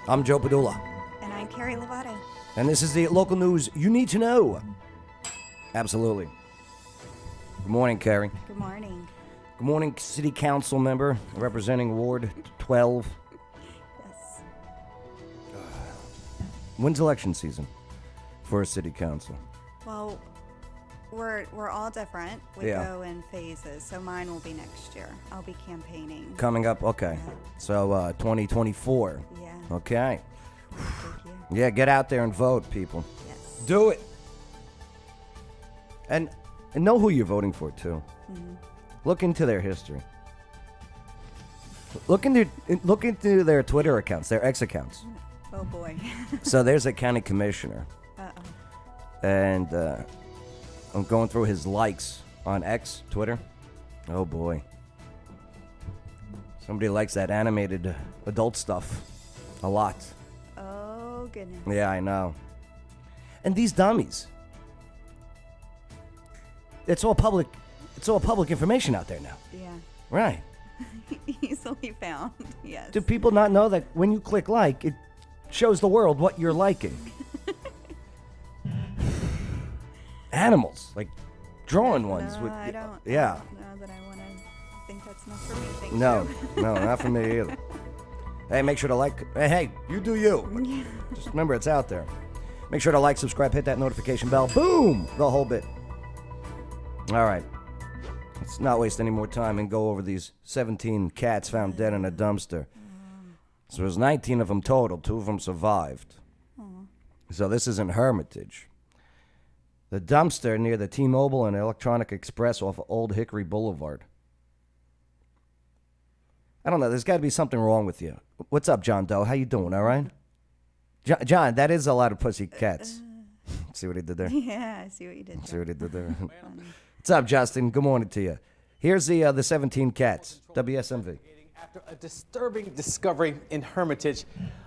I'm Joe Padula. And I'm Carrie Lovato. And this is the local news you need to know. Absolutely. Good morning, Carrie. Good morning. Good morning, City Council member representing Ward 12. Yes. When's election season for a City Council? Well, we're all different. We Yeah. go in phases. So mine will be next year. I'll be campaigning. Coming up, okay. Yeah. So 2024. Yeah. Okay. Big year. Yeah, get out there and vote, people. Yes. Do it. And know who you're voting for, too. Mm-hmm. Look into their history. Look into their Twitter accounts, their X accounts. Oh boy. So there's a county commissioner, Uh-oh. and I'm going through his likes on X, Twitter. Oh boy. Somebody likes that animated adult stuff a lot. Oh goodness. Yeah, I know. And these dummies. It's all public information out there now. Yeah. Right. Easily found. Yes. Do people not know that when you click like, it shows the world what you're liking? Animals, like drawing ones. No, with, I don't. Yeah. I don't know that I want to think that's not for me. Thank No, you. no, not for me either. Hey, make sure to like. Hey, you do you. But just remember, it's out there. Make sure to like, subscribe, hit that notification bell. Boom! The whole bit. All right. Let's not waste any more time and go over these 17 cats found dead in a dumpster. So there's 19 of them total. 2 of them survived. So this is in Hermitage. The dumpster near the T-Mobile and Electronic Express off of Old Hickory Boulevard. I don't know. There's got to be something wrong with you. What's up, John Doe? How you doing? All right? John, that is a lot of pussy cats. See what he did there? Yeah, I see what you did. See what he did there? Funny. What's up, Justin? Good morning to you. Here's the 17 cats. WSMV. After a disturbing discovery in Hermitage,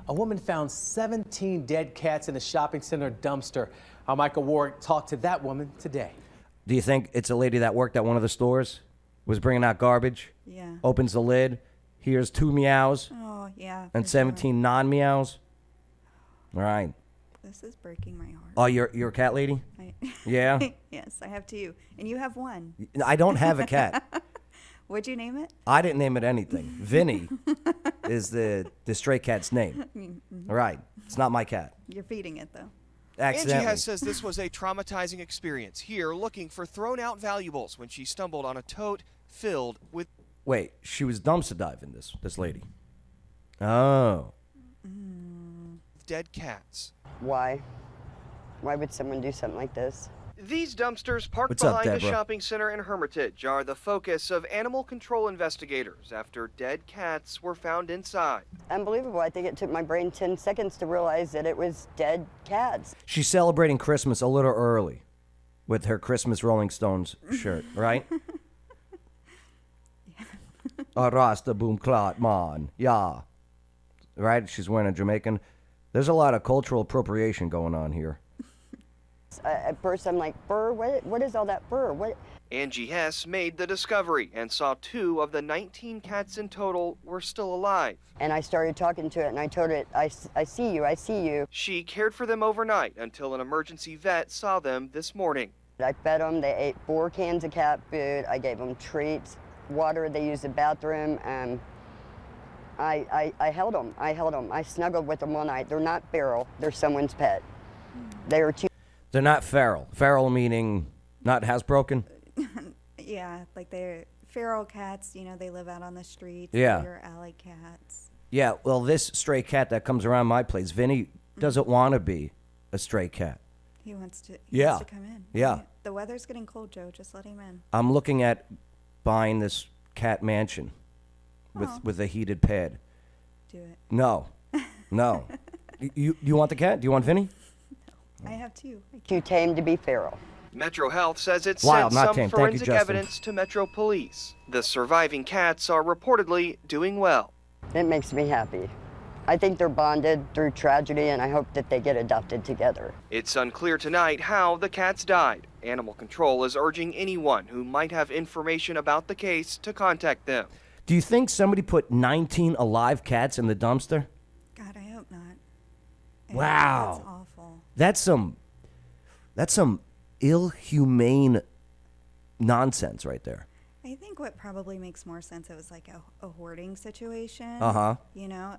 a woman found 17 dead cats in a shopping center dumpster. Our Michael Ward talked to that woman today. Do you think it's a lady that worked at one of the stores, was bringing out garbage, Yeah. opens the lid, hears 2 meows, Oh, yeah. and for 17 non-meows? All right. sure. This is breaking my heart. Oh, you're a cat lady? Yeah? Yes, I have 2. And you have 1. I don't have a cat. What'd you name it? I didn't name it anything. Vinny is the stray cat's name. All right. It's not my cat. You're feeding it, though. Angie Accidentally. Hess says this was a traumatizing experience here looking for thrown out valuables when she stumbled on a tote filled with Wait, she was dumpster diving, this lady. Oh. dead cats. Why? Why would someone do something like this? These dumpsters parked What's up, behind a Deborah? shopping center in Hermitage are the focus of animal control investigators after dead cats were found inside. Unbelievable. I think it took my brain 10 seconds to realize that it was dead cats. She's celebrating Christmas a little early with her Christmas Rolling Stones shirt, right? A Rasta boom clot man, yeah. Right? She's wearing a Jamaican. There's a lot of cultural appropriation going on here. At first, I'm like, fur? What is all that fur? What? Angie Hess made the discovery and saw 2 of the 19 cats in total were still alive. And I started talking to it, and I told it, I see you, I see you. She cared for them overnight until an emergency vet saw them this morning. I fed them. They ate 4 cans of cat food. I gave them treats, water. They used the bathroom. I held them. I snuggled with them all night. They're not feral. They're someone's pet. They are too. They're not feral. Feral meaning not housebroken? Yeah, like they're feral cats. You know, they live out on the streets. Yeah. They're alley cats. Yeah, well, this stray cat that comes around my place, Vinny, doesn't want to be a stray cat. He wants to. Yeah. Wants to come in. Yeah. The weather's getting cold, Joe. Just let him in. I'm looking at buying this cat mansion Oh. with a heated pad. Do it. No. You want the cat? Do you want Vinny? I have 2. Too tame to be feral. Metro Health says it Wild, sent not some tame. Thank you, forensic Justin. evidence to Metro Police. The surviving cats are reportedly doing well. It makes me happy. I think they're bonded through tragedy, and I hope that they get adopted together. It's unclear tonight how the cats died. Animal Control is urging anyone who might have information about the case to contact them. Do you think somebody put 19 alive cats in the dumpster? God, I hope not. Wow. That's awful. That's some ill-humane nonsense right there. I think what probably makes more sense, it was like a hoarding situation. Uh-huh. You know,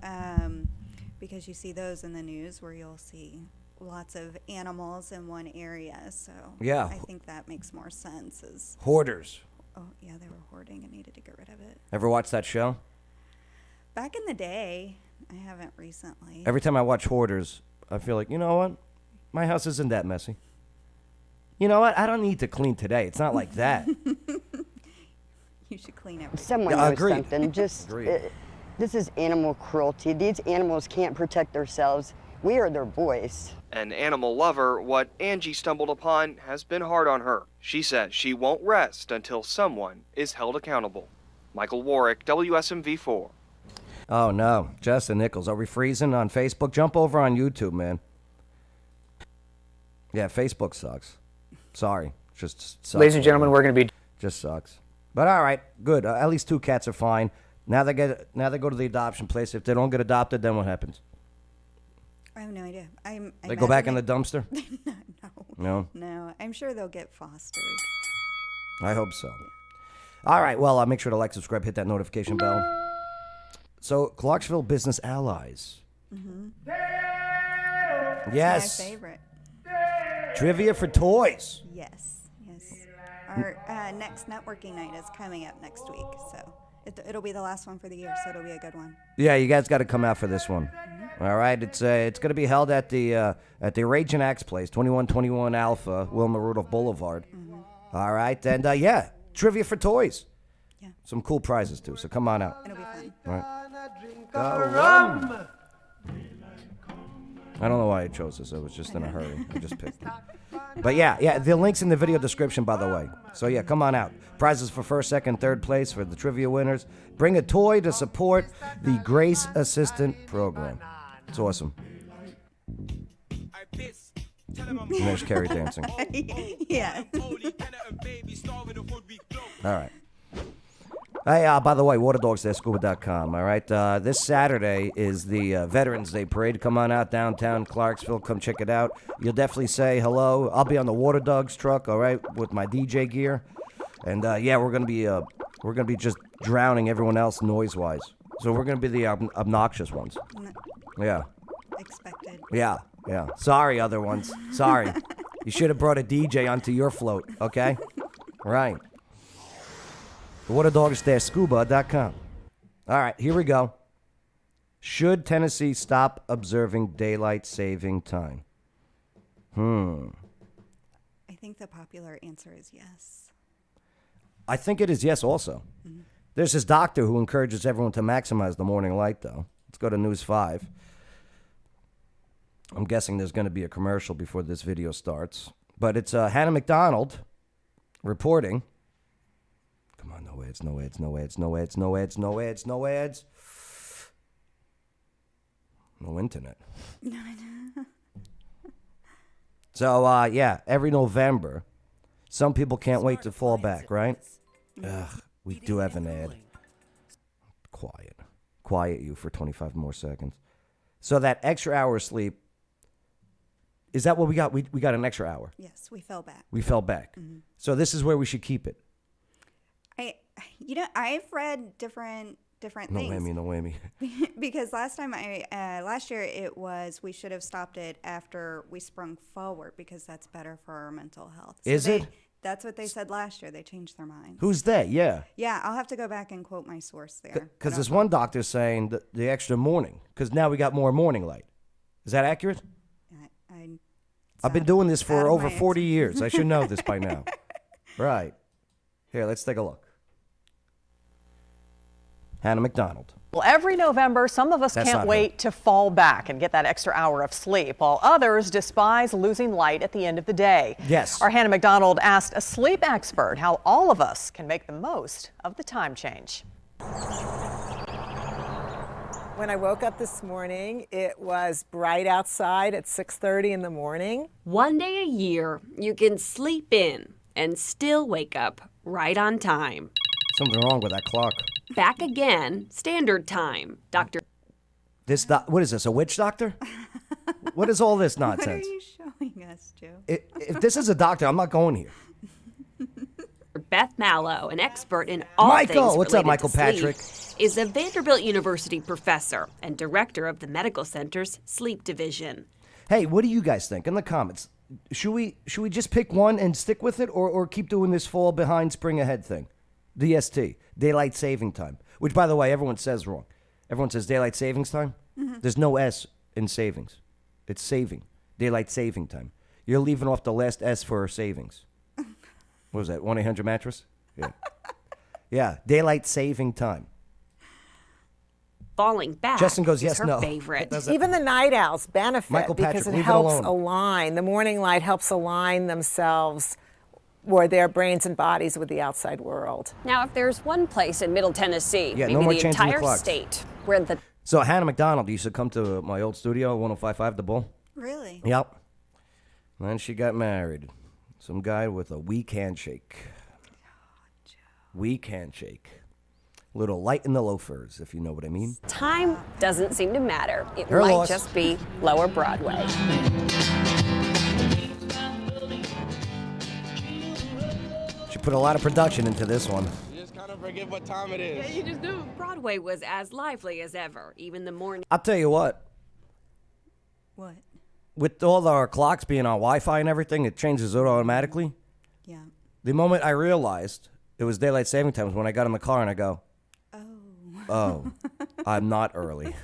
because you see those in the news where you'll see lots of animals in one area. So Yeah. I think that makes more sense. Hoarders. Oh, yeah, they were hoarding and needed to get rid of it. Ever watch that show? Back in the day, I haven't recently. Every time I watch Hoarders, I feel like, you know what? My house isn't that messy. You know what? I don't need to clean today. It's not like that. You should clean it. Someone Yeah, knows agreed. something. Just Agreed. this is animal cruelty. These animals can't protect themselves. We are their voice. An animal lover, what Angie stumbled upon has been hard on her. She says she won't rest until someone is held accountable. Michael Warwick, WSMV4. Oh, no. Justin Nichols. Are we freezing on Facebook? Jump over on YouTube, man. Yeah, Facebook sucks. Sorry. Just sucks. Ladies and gentlemen, we're going to be Just sucks. But all right, good. At least 2 cats are fine. Now they go to the adoption place. If they don't get adopted, then what happens? I have no idea. They go back in the dumpster? No. No? No, I'm sure they'll get fostered. I hope so. All right, well, make sure to like, subscribe, hit that notification bell. So, Clarksville Business Allies. Yes. My favorite. Trivia for toys. Yes. Our next networking night is coming up next week, so it'll be the last one for the year, so it'll be a good one. Yeah, you guys got to come out for this one. All right, it's going to be held at the Raging Axe Place, 2121 Alpha, Wilma Rudolph Boulevard. All right, and yeah, trivia for toys. Yeah. Some cool prizes too. So come on out. It'll be fun. All right. I don't know why I chose this. I was just in a hurry. I just picked it. But yeah, the link's in the video description, by the way. So yeah, come on out. Prizes for first, second, third place for the trivia winners. Bring a toy to support the Grace Assistant Program. It's awesome. And there's Carrie dancing. Yeah. All right. Hey, by the way, waterdogs.scuba.com, all right? This Saturday is the Veterans Day Parade. Come on out downtown Clarksville. Come check it out. You'll definitely say hello. I'll be on the Water Dogs truck, all right, with my DJ gear. And, yeah, we're going to be just drowning everyone else noise-wise. So we're going to be the obnoxious ones. Yeah. Expected. Yeah. Sorry, other ones. Sorry. You should have brought a DJ onto your float, okay? Right. Waterdogs.scuba.com. All right, here we go. Should Tennessee stop observing daylight saving time? I think the popular answer is yes. I think it is yes also. There's this doctor who encourages everyone to maximize the morning light, though. Let's go to News 5. I'm guessing there's going to be a commercial before this video starts. But it's Hannah McDonald reporting. Come on, no ads, no ads, no ads, no ads, no ads, no ads, no ads. No internet. So, yeah, every November, some people can't wait to fall back, right? Ugh, we do have an ad. Quiet you for 25 more seconds. So that extra hour of sleep, is that what we got? We got an extra hour. Yes, we fell back. We fell back. So this is where we should keep it. I've read different things. No whammy. Because last year it was we should have stopped it after we sprung forward because that's better for our mental health. So Is it? That's what they said last year. They changed their mind. Who's they? Yeah. Yeah, I'll have to go back and quote my source there. Because there's one doctor saying the extra morning, because now we got more morning light. Is that accurate? I've been doing this for over 40 years. I should know this by now. Right. Here, let's take a look. Hannah McDonald. Well, every November, some of us can't wait to fall back and get that extra hour of sleep, while others despise losing light at the end of the day. Yes. Our Hannah McDonald asked a sleep expert how all of us can make the most of the time change. When I woke up this morning, it was bright outside at 6:30 in the morning. One day a year, you can sleep in and still wake up right on time. Something wrong with that clock. Back again, standard time. Dr. What is this, a witch doctor? What is all this What are nonsense? you showing us, Joe? If this is a doctor, I'm not going here. Beth Mallow, an expert in all Michael, things what's up, related Michael to sleep, Patrick? is a Vanderbilt University professor and director of the medical center's sleep division. Hey, what do you guys think in the comments? Should we just pick one and stick with it, or keep doing this fall behind, spring ahead thing? DST, daylight saving time, which, by the way, everyone says wrong. Everyone says daylight savings time. There's no S in savings. It's saving. Daylight saving time. You're leaving off the last S for savings. What was that, 1-800-mattress? Yeah. Yeah, daylight saving time. Falling back Justin goes, is yes, her no. favorite. Even the night owls benefit Michael because Patrick, it leave it helps alone. align. The morning light helps align themselves or their brains and bodies with the outside world. Now, if there's one place in Middle Tennessee, Yeah, maybe no more the changing the entire clocks. state, where the So Hannah McDonald used to come to my old studio, 105.5 The Bull. Really? Yep. And then she got married. Some guy with a weak handshake. Weak handshake. Little light in the loafers, if you know what I mean. time doesn't seem to matter. It Her might loss. just be Lower Broadway. She put a lot of production into this one. You just kind of forget what time it is. You just do. Broadway was as lively as ever, even the morning. I'll tell you what, What? with all our clocks being on Wi-Fi and everything, it changes it automatically. Yeah. The moment I realized it was daylight saving time was when I got in the car and I go, oh, I'm not early.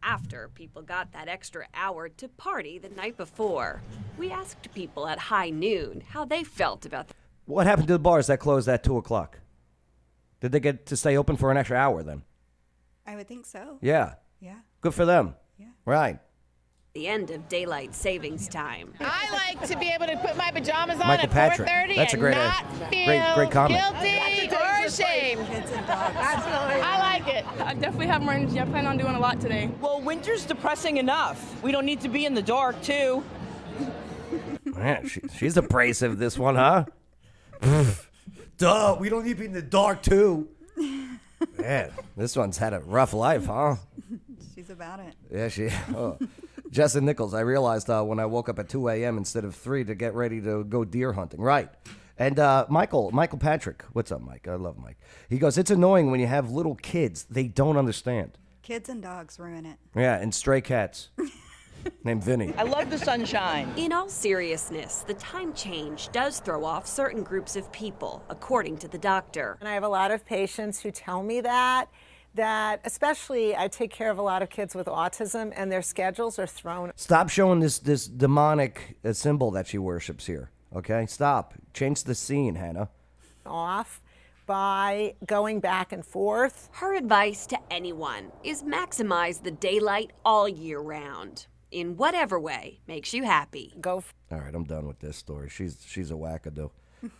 After people got that extra hour to party the night before. We asked people at high noon how they felt about What happened to the bars that closed at 2 o'clock? Did they get to stay open for an extra hour then? I would think so. Yeah. Yeah. Good for them. Yeah. Right. the end of daylight savings time. I like to be able to put my pajamas on Michael at Patrick. 4:30 That's a and great, not feel great comment. guilty or ashamed. Absolutely. I like it. I definitely have more energy. I plan on doing a lot today. Well, winter's depressing enough. We don't need to be in the dark, too. Man, she's abrasive, this one, huh? Duh, we don't need to be in the dark, too. Man, this one's had a rough life, huh? She's about it. Yeah, she. Oh. Justin Nichols, I realized when I woke up at 2 a.m. instead of 3 to get ready to go deer hunting. Right. And Michael Patrick. What's up, Mike? I love Mike. He goes, it's annoying when you have little kids. They don't understand. Kids and dogs ruin it. Yeah, and stray cats. Named Vinny. I love the sunshine. In all seriousness, the time change does throw off certain groups of people, according to the doctor. And I have a lot of patients who tell me that especially I take care of a lot of kids with autism and their schedules are thrown. Stop showing this demonic symbol that she worships here, okay? Stop. Change the scene, Hannah. Off by going back and forth. Her advice to anyone is maximize the daylight all year round, in whatever way makes you happy. Go. All right, I'm done with this story. She's a wackadoo.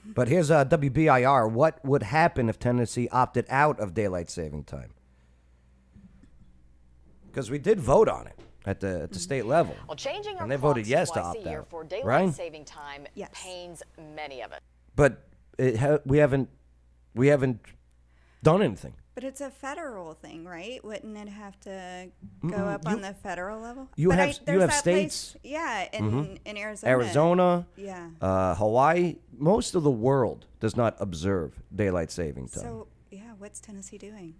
But here's WBIR. What would happen if Tennessee opted out of daylight saving time? Because we did vote on it at the state level. Well, changing our and they voted yes to twice opt a year out, for daylight right? saving time pains many of us. But we haven't done anything. But it's a federal thing, right? Wouldn't it have to go up on the federal level? You But have there's that states. place, yeah, in Arizona. Arizona, Yeah. Hawaii. Most of the world does not observe daylight saving time. So, yeah, what's Tennessee doing?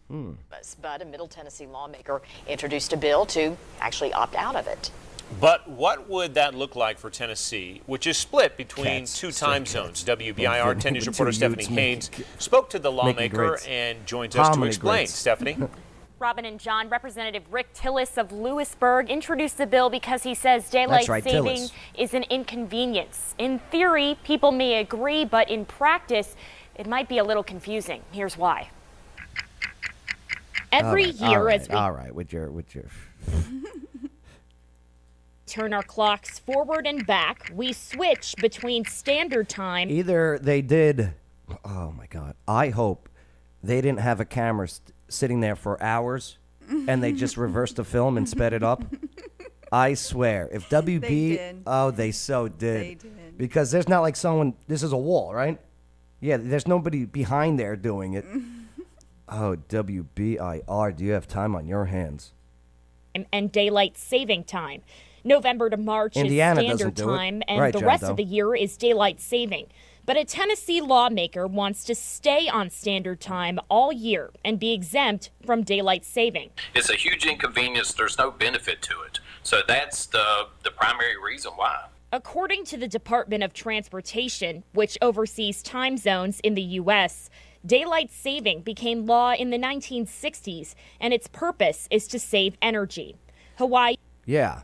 But a Middle Tennessee lawmaker introduced a bill to actually opt out of it. But what would that look like for Tennessee, which is split between two time zones? WBIR 10 News reporter Stephanie Haynes spoke to the lawmaker and joins us to explain. Stephanie? Robin and John, Representative Rick Tillis of Lewisburg introduced the bill because he says daylight saving is an inconvenience. In theory, people may agree, but in practice, it might be a little confusing. Here's why. Every year as we all right, with your turn our clocks forward and back, we switch between standard time. Either they did. Oh my God! I hope they didn't have a camera sitting there for hours, and they just reversed the film and sped it up. I swear, if WB, They did. oh, they so did. They did. Because there's not like someone. This is a wall, right? Yeah, there's nobody behind there doing it. Oh, WBIR, do you have time on your hands? And daylight saving time. November to March Indiana is doesn't standard do it. time, and Right, the John rest Doe. of the year is daylight saving. But a Tennessee lawmaker wants to stay on standard time all year and be exempt from daylight saving. It's a huge inconvenience. There's no benefit to it. So that's the primary reason why. According to the Department of Transportation, which oversees time zones in the U.S., daylight saving became law in the 1960s, and its purpose is to save energy. Hawaii Yeah.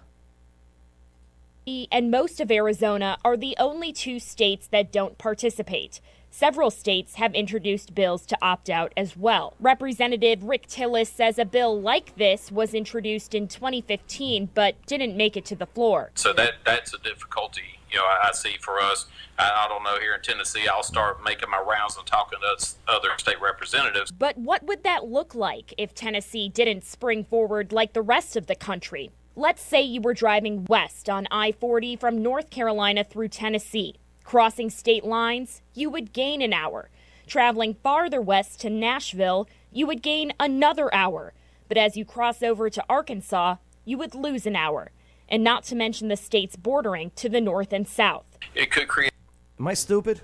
and most of Arizona are the only two states that don't participate. Several states have introduced bills to opt out as well. Representative Rick Tillis says a bill like this was introduced in 2015 but didn't make it to the floor. So that's a difficulty, I see for us. I don't know, here in Tennessee, I'll start making my rounds and talking to other state representatives. But what would that look like if Tennessee didn't spring forward like the rest of the country? Let's say you were driving west on I-40 from North Carolina through Tennessee. Crossing state lines, you would gain an hour. Traveling farther west to Nashville, you would gain another hour. But as you cross over to Arkansas, you would lose an hour. And not to mention the states bordering to the north and south. It could create... Am I stupid?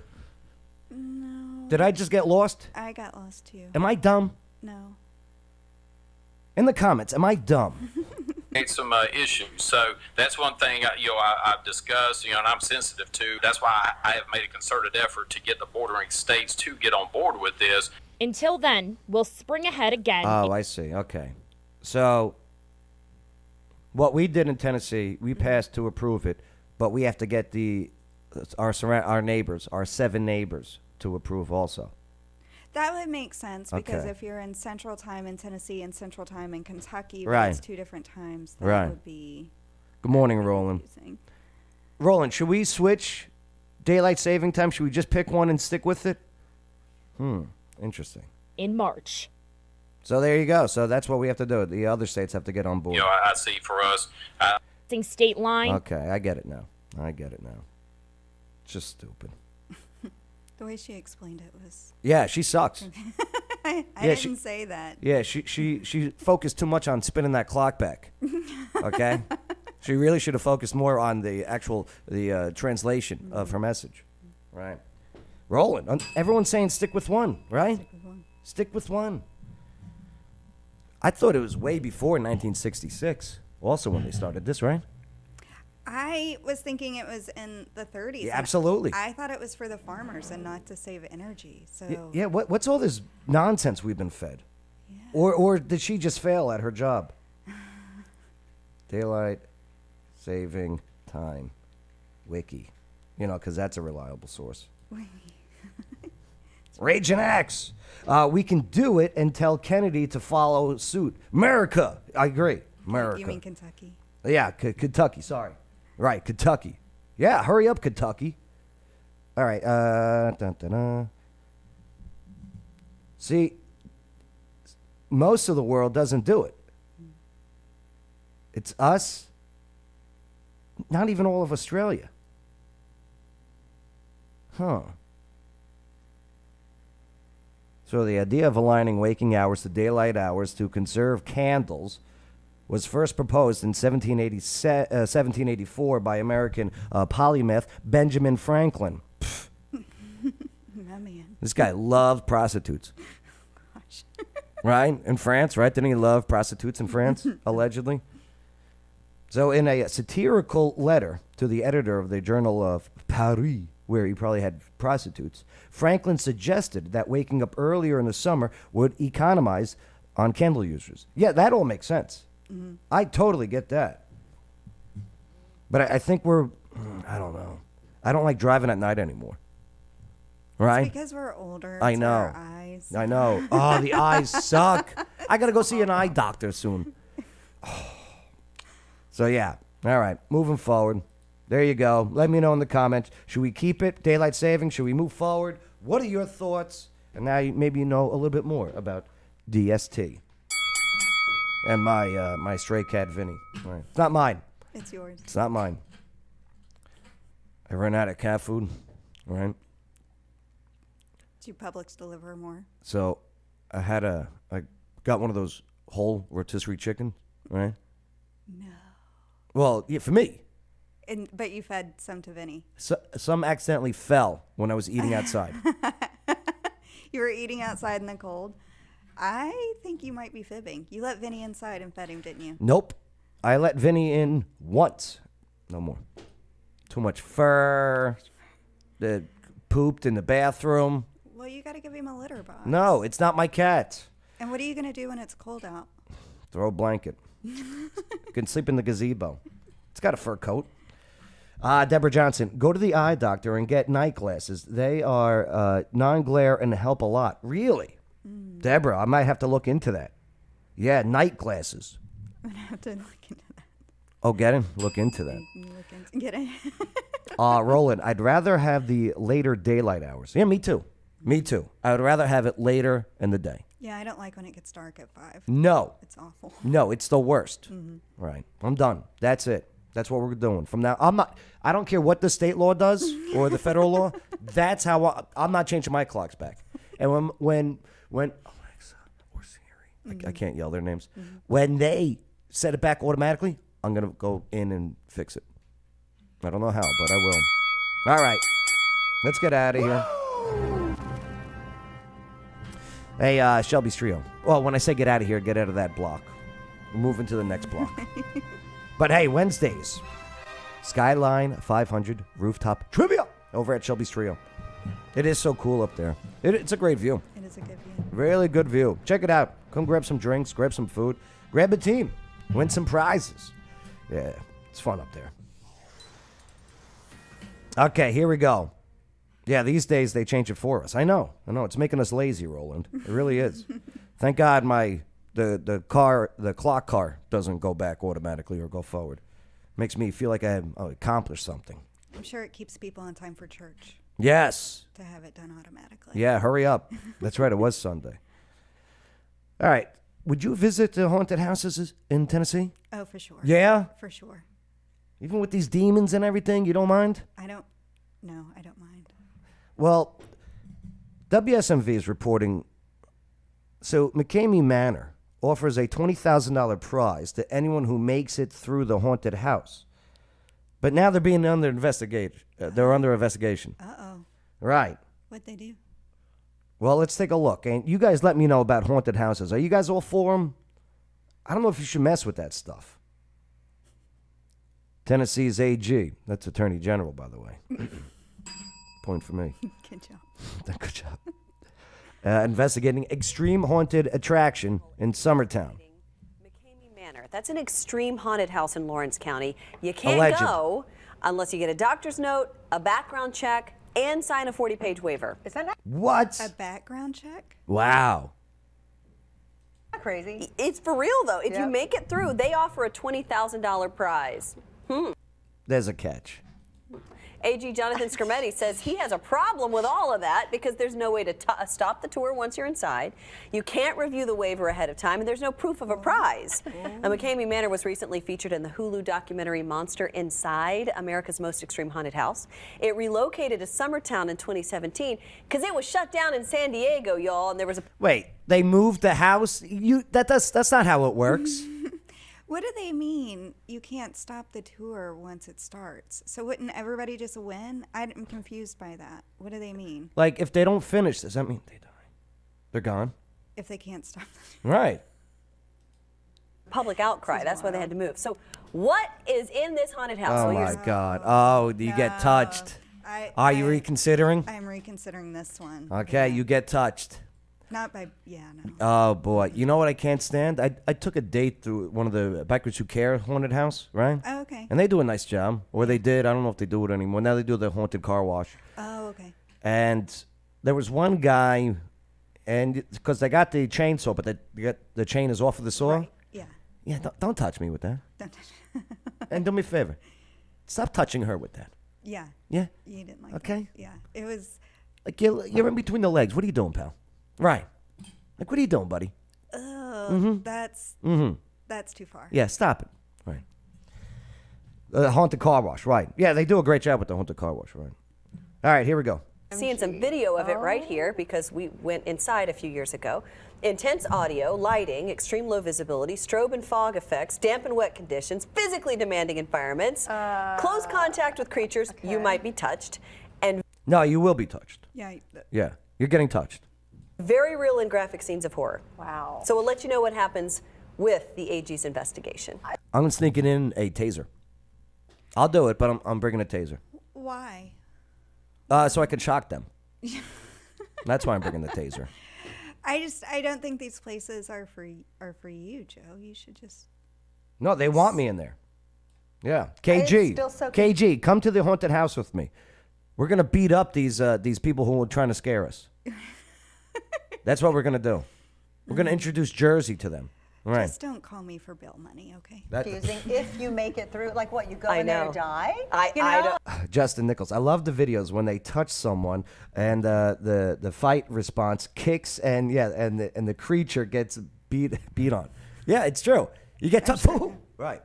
No. Did I just get lost? I got lost too. Am I dumb? No. In the comments, am I dumb? some issues. So that's one thing I've discussed, and I'm sensitive to. That's why I have made a concerted effort to get the bordering states to get on board with this. Until then, we'll spring ahead again. Oh, I see. Okay. So what we did in Tennessee, we passed to approve it, but we have to get our neighbors, our 7 neighbors, to approve also. That would make sense because Okay. if you're in Central Time in Tennessee and Central Time in Kentucky, but Right. it's 2 different times, that Right. would be Good morning, Roland. confusing. Roland, should we switch daylight saving time? Should we just pick one and stick with it? Interesting. In March. So there you go. So that's what we have to do. The other states have to get on board. I see for us. State line. Okay, I get it now. It's just stupid. The way she explained it was. Yeah, she sucks. I Yeah, didn't say that. Yeah, she focused too much on spinning that clock back. Okay? She really should have focused more on the translation of her message. Right. Roland, everyone's saying stick with one, right? Stick with one. I thought it was way before 1966, also when they started this, right? I was thinking it was in the 30s. Yeah, and absolutely. I thought it was for the farmers and not to save energy. So Yeah, what's all this nonsense we've been fed? Yeah. Or did she just fail at her job? Daylight saving time wiki. Because that's a reliable source. Raging X. We can do it and tell Kennedy to follow suit. America. I agree. America. You mean Kentucky? Yeah, Kentucky. Sorry. Right, Kentucky. Yeah, hurry up, Kentucky. All right. See, most of the world doesn't do it. It's us, not even all of Australia. Huh. So the idea of aligning waking hours to daylight hours to conserve candles was first proposed in 1784 by American polymath Benjamin Franklin. Man. This guy loved prostitutes. Gosh. Right? In France, right? Didn't he love prostitutes in France, allegedly? So in a satirical letter to the editor of the Journal of Paris, where he probably had prostitutes, Franklin suggested that waking up earlier in the summer would economize on candle users. Yeah, that all makes sense. Mm-hmm. I totally get that. But I think I don't know. I don't like driving at night anymore. Right? It's because we're older. I It's know. our eyes. I know. Oh, the eyes suck. I got to go see an eye doctor soon. So, yeah. All right. Moving forward. There you go. Let me know in the comments. Should we keep it? Daylight saving? Should we move forward? What are your thoughts? And now maybe you know a little bit more about DST. And my stray cat, Vinny. All right. It's not mine. It's yours. It's not mine. I ran out of cat food. All right. Do Publix deliver more? So I got one of those whole rotisserie chicken, right? No. Well, yeah, for me. But you fed some to Vinny. Some accidentally fell when I was eating outside. You were eating outside in the cold. I think you might be fibbing. You let Vinny inside and fed him, didn't you? Nope. I let Vinny in once. No more. Too much fur. Pooped in the bathroom. Well, you got to give him a litter box. No, it's not my cat. And what are you going to do when it's cold out? Throw a blanket. You can sleep in the gazebo. It's got a fur coat. Deborah Johnson, go to the eye doctor and get night glasses. They are non-glare and help a lot. Really? Deborah, I might have to look into that. Yeah, night glasses. I'm going to have to look into that. Oh, get in? Look into that. Get in. Roland, I'd rather have the later daylight hours. Yeah, me too. Me too. I would rather have it later in the day. Yeah, I don't like when it gets dark at 5. No. It's awful. No, it's the worst. Mhm. Right. I'm done. That's it. That's what we're doing. From now, I don't care what the state law does or the federal law. That's how I'm not changing my clocks back. And when Alexa or Siri, I can't yell their names. When they set it back automatically, I'm going to go in and fix it. I don't know how, but I will. All right. Let's get out of here. Hey, Shelby's Trio. Well, when I say get out of here, get out of that block. We're moving to the next block. But hey, Wednesdays, Skyline 500 rooftop trivia over at Shelby's Trio. It is so cool up there. It's a great view. It is a good view. Really good view. Check it out. Come grab some drinks, grab some food, grab a team, win some prizes. Yeah, it's fun up there. Okay, here we go. Yeah, these days they change it for us. I know. It's making us lazy, Roland. It really is. Thank God the clock car doesn't go back automatically or go forward. Makes me feel like I accomplished something. I'm sure it keeps people on time for church. Yes. To have it done automatically. Yeah, hurry up. That's right, it was Sunday. All right. Would you visit the haunted houses in Tennessee? Oh, for sure. Yeah? For sure. Even with these demons and everything, you don't mind? No, I don't mind. Well, WSMV is reporting, so McCamey Manor offers a $20,000 prize to anyone who makes it through the haunted house. But now they're being under investigation. They're under investigation. Uh-oh. Right. What'd they do? Well, let's take a look. And you guys let me know about haunted houses. Are you guys all for them? I don't know if you should mess with that stuff. Tennessee's AG. That's Attorney General, by the way. Point for me. Good job. Good job. Investigating extreme haunted attraction in Summertown. Manor. That's an extreme haunted house in Lawrence County. You can't Alleged. go unless you get a doctor's note, a background check, and sign a 40-page waiver. Is that not What? A background check? Wow. crazy? It's for real, though. If you make it through, they offer a $20,000 prize. There's a catch. AG Jonathan Skermetti says he has a problem with all of that because there's no way to stop the tour once you're inside. You can't review the waiver ahead of time, and there's no proof of a prize. McCamey Manor was recently featured in the Hulu documentary Monster Inside, America's Most Extreme Haunted House. It relocated to Summertown in 2017 because it was shut down in San Diego, y'all, and there was a... Wait, they moved the house? That's not how it works. What do they mean you can't stop the tour once it starts? So wouldn't everybody just win? I'm confused by that. What do they mean? Like, if they don't finish, does that mean they die? They're gone? If they can't stop the tour. Right. public outcry. That's why they had to move. So what is in this haunted house? Oh, my God. Oh, you get touched. Are you reconsidering? I'm reconsidering this one. Okay, you get touched. Not by, no. Oh, boy. You know what I can't stand? I took a date through one of the Bikers Who Care haunted house, right? Oh, okay. And they do a nice job. Or they did. I don't know if they do it anymore. Now they do the haunted car wash. Oh, okay. And there was one guy, and because they got the chainsaw, but the chain is off of the saw. Right. Yeah. Yeah, don't touch me with that. Don't touch. And do me a favor. Stop touching her with that. Yeah. Yeah? You didn't like Okay. it. Yeah. It was. Like, you're in between the legs. What are you doing, pal? Right. Like, what are you doing, buddy? Oh, that's too far. Yeah, stop it. Right. Haunted car wash, right. Yeah, they do a great job with the haunted car wash, right. All right, here we go. Seeing some video of it right here because we went inside a few years ago. Intense audio, lighting, extreme low visibility, strobe and fog effects, damp and wet conditions, physically demanding environments, close contact with creatures, you might be touched, and No, you will be touched. Yeah. Yeah, you're getting touched. very real and graphic scenes of horror. Wow. So we'll let you know what happens with the AG's investigation. I'm sneaking in a taser. I'll do it, but I'm bringing a taser. Why? So I can shock them. That's why I'm bringing the taser. I don't think these places are for you, Joe. You should just. No, they want me in there. Yeah, KG, still so KG, come to the haunted house with me. We're gonna beat up these people who are trying to scare us. That's what we're gonna do. We're gonna introduce Jersey to them. All right. Just don't call me for bill money, okay? Confusing. If you make it through, like what, you go I in there know. to die? I don't. Justin Nichols. I love the videos when they touch someone and the fight response kicks and the creature gets beat on. Yeah, it's true. You get touched. Right.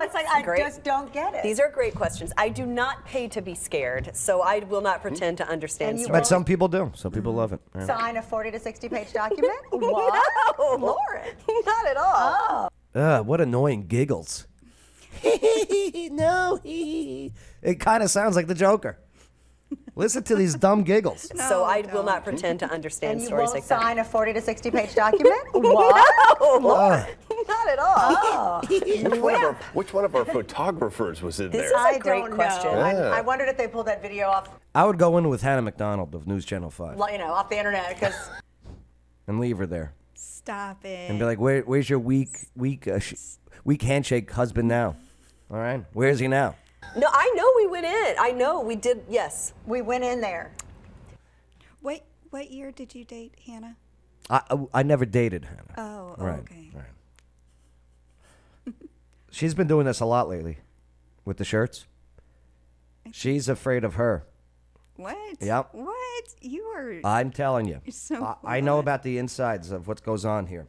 It's like, I just don't get it. These are great questions. I do not pay to be scared, so I will not pretend to understand And you stories. But some people do. Some people love it. Yeah. Sign a 40 to 60 page document? What? No, Lauren, not at all. What annoying giggles. No. It kind of sounds like the Joker. Listen to these dumb giggles. So I will not pretend to understand And you stories won't like that. sign a 40 to 60 page document? What? No, Lauren, not at all. Which one of our photographers was in This there? is a great question. Yeah. I wondered if they pulled that video off, I would go in with Hannah McDonald of News Channel 5 off the internet because and leave her there Stop it. and be like, where's your weak handshake husband now? All right, where's he now? No, I know we went in. I know we did. Yes, we went in there. What year did you date Hannah? I never dated Hannah. Oh, Right. okay. Right. She's been doing this a lot lately with the shirts. She's afraid of her. What? Yep. What? You are. I'm telling you. You're so I know about the insides of what goes on here.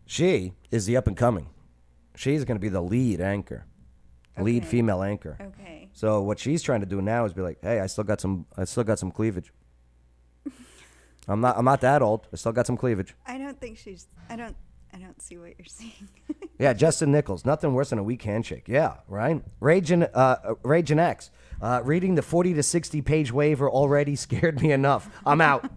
She is the up and coming. She's going to be the lead anchor, lead female anchor. Okay. So what she's trying to do now is be like, hey, I still got some cleavage. I'm not that old. I still got some cleavage. I don't think she's. I don't see what you're saying. Yeah, Justin Nichols. Nothing worse than a weak handshake. Yeah, right? Raging X. Reading the 40 to 60 page waiver already scared me enough. I'm out.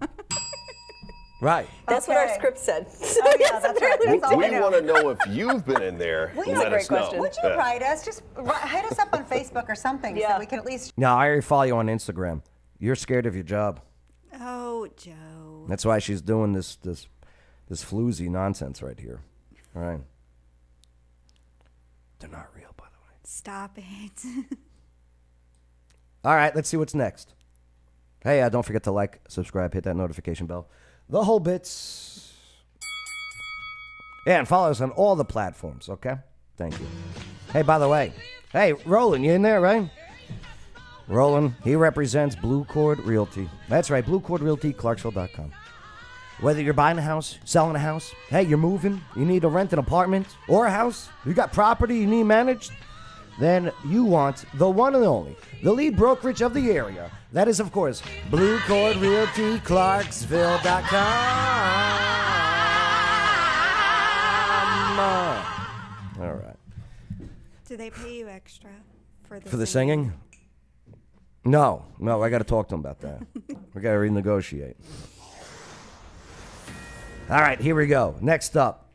Right. that's what our script said. Oh, yeah, that's right. That's all We know. want to know if you've been in there. Let us know. Would you Yeah. write us? Just hit us up on Facebook or something so we can at least. No, I already follow you on Instagram. You're scared of your job. Oh, Joe. That's why she's doing this floozy nonsense right here. All right. They're not real, by the way. Stop it. All right, let's see what's next. Hey, don't forget to like, subscribe, hit that notification bell. The whole bits. Yeah, and follow us on all the platforms, okay? Thank you. Hey, by the way. Hey, Roland, you in there, right? Roland, he represents Blue Cord Realty. That's right, Blue Cord Realty, Clarksville.com. Whether you're buying a house, selling a house, hey, you're moving, you need to rent an apartment or a house, you got property you need managed, then you want the one and only, the lead brokerage of the area. That is, of course, Blue Cord Realty, Clarksville.com. All right. Do they pay you extra for the For the singing? No, I got to talk to him about that. We got to renegotiate. All right, here we go. Next up.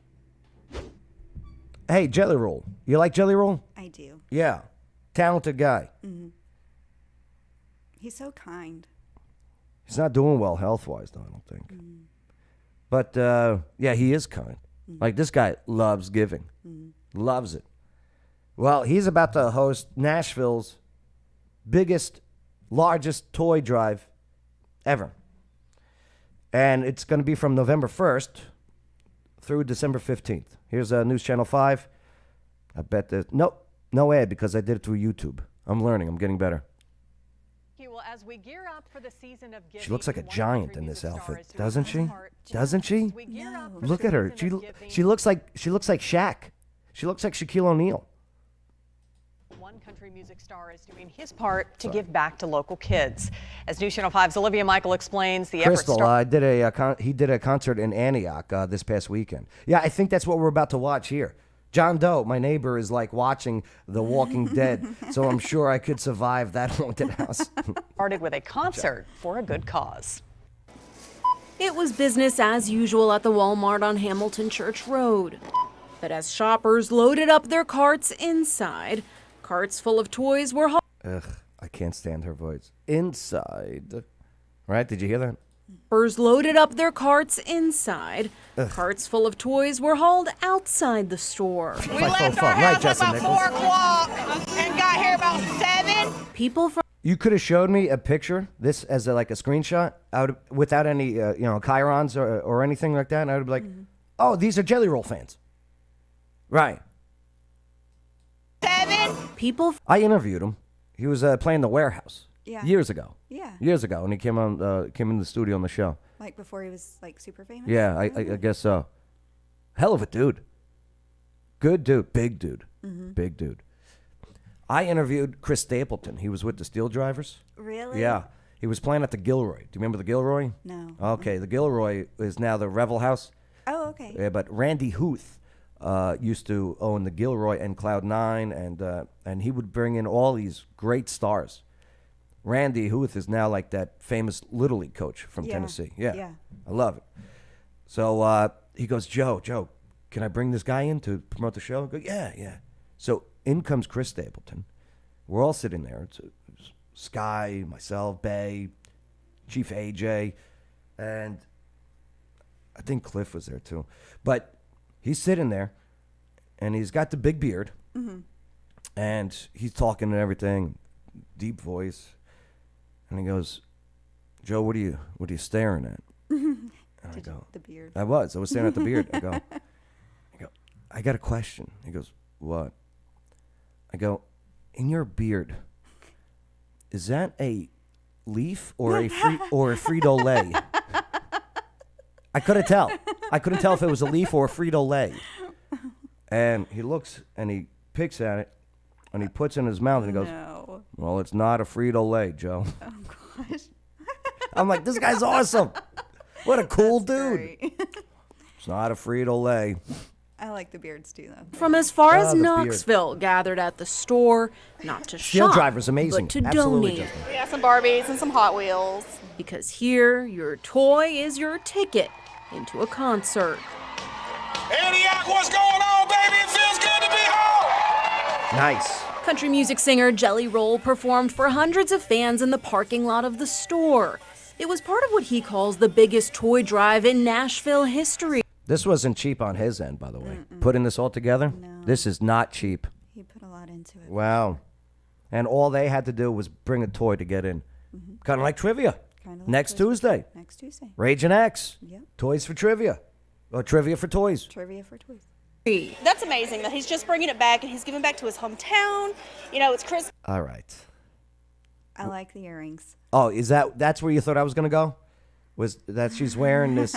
Hey, Jelly Roll. You like Jelly Roll? I do. Yeah. Talented guy. Mm-hmm. He's so kind. He's not doing well health-wise, though, I don't think. Mm-hmm. But, yeah, he is kind. Mm-hmm. Like, this guy loves giving. Loves it. Well, he's about to host Nashville's biggest, largest toy drive ever. And it's going to be from November 1st through December 15th. Here's News Channel 5. I bet there's... No ad because I did it through YouTube. I'm learning. I'm getting better. Well, as we gear up for the season of giving, She looks like a giant in this outfit, doesn't she? Doesn't she? No. Look at her. She looks like Shaq. She looks like Shaquille O'Neal. One country music star is doing his part to give back to local kids. As News Channel 5's Olivia Michael explains, the Crystal he did a concert in Antioch this past weekend. Yeah, I think that's what we're about to watch here. John Doe, my neighbor, is like watching The Walking Dead, so I'm sure I could survive that haunted house. Started with a concert for a good cause. It was business as usual at the Walmart on Hamilton Church Road. But as shoppers loaded up their carts inside, carts full of toys were hauled. Ugh, I can't stand her voice. Inside. Right? Did you hear that? Shoppers loaded up their carts inside. Ugh. Carts full of toys were hauled outside the store. We left our house about 4 o'clock and got here about 7. People from You could have showed me a picture, this as like a screenshot, without any, chyrons or anything like that, and I would be like, oh, these are Jelly Roll fans. Right. 7. People. I interviewed him. He was playing The Warehouse. Yeah. Years ago. Yeah. Years ago, and he came in the studio on the show. Like before he was like super famous? Yeah, I guess so. Hell of a dude. Good dude. Big dude. Mhm. Big dude. I interviewed Chris Stapleton. He was with the Steel Drivers. Really? Yeah. He was playing at the Gilroy. Do you remember the Gilroy? No. Okay, the Gilroy is now the Revel House. Oh, okay. Yeah, but Randy Huth used to own the Gilroy and Cloud 9, and he would bring in all these great stars. Randy Huth is now like that famous Little League coach from Tennessee. Yeah. I love it. So he goes, Joe, can I bring this guy in to promote the show? I go, yeah. So in comes Chris Stapleton. We're all sitting there. It's Sky, myself, Bay, Chief AJ, and I think Cliff was there too. But he's sitting there, and he's got the big beard, and he's talking and everything, deep voice, and he goes, Joe, what are you staring at? And I go, the beard. I was staring at the beard. I go, I got a question. He goes, what? I go, in your beard, is that a leaf or a Frito-Lay? I couldn't tell. I couldn't tell if it was a leaf or a Frito-Lay. And he looks and he picks at it and he puts it in his mouth and he goes, No. well, it's not a Frito-Lay, Joe. Oh, gosh. I'm like, this guy's awesome. What a cool dude. Great. It's not a Frito-Lay. I like the beards too, though. from as far as the beard. Knoxville gathered at the store, not to Steel shop, Driver's amazing. but to Absolutely, donate. Justin. We got some Barbies and some Hot Wheels. Because here, your toy is your ticket into a concert. Antioch, what's going on, baby? It feels good to be home. Nice. Country music singer Jelly Roll performed for hundreds of fans in the parking lot of the store. It was part of what he calls the biggest toy drive in Nashville history. This wasn't cheap on his end, by the way. Putting this all together, this is not cheap. He put a lot into it. Wow. And all they had to do was bring a toy to get in. Kind of like trivia. Kinda like Next Toys for Tuesday. Next Tuesday. Raging X. Yep. Toys for trivia. Or trivia for toys. Trivia for toys. That's amazing that he's just bringing it back and he's giving back to his hometown. You know, it's Christmas. All right. I like the earrings. Oh, that's where you thought I was going to go? Was that she's wearing this?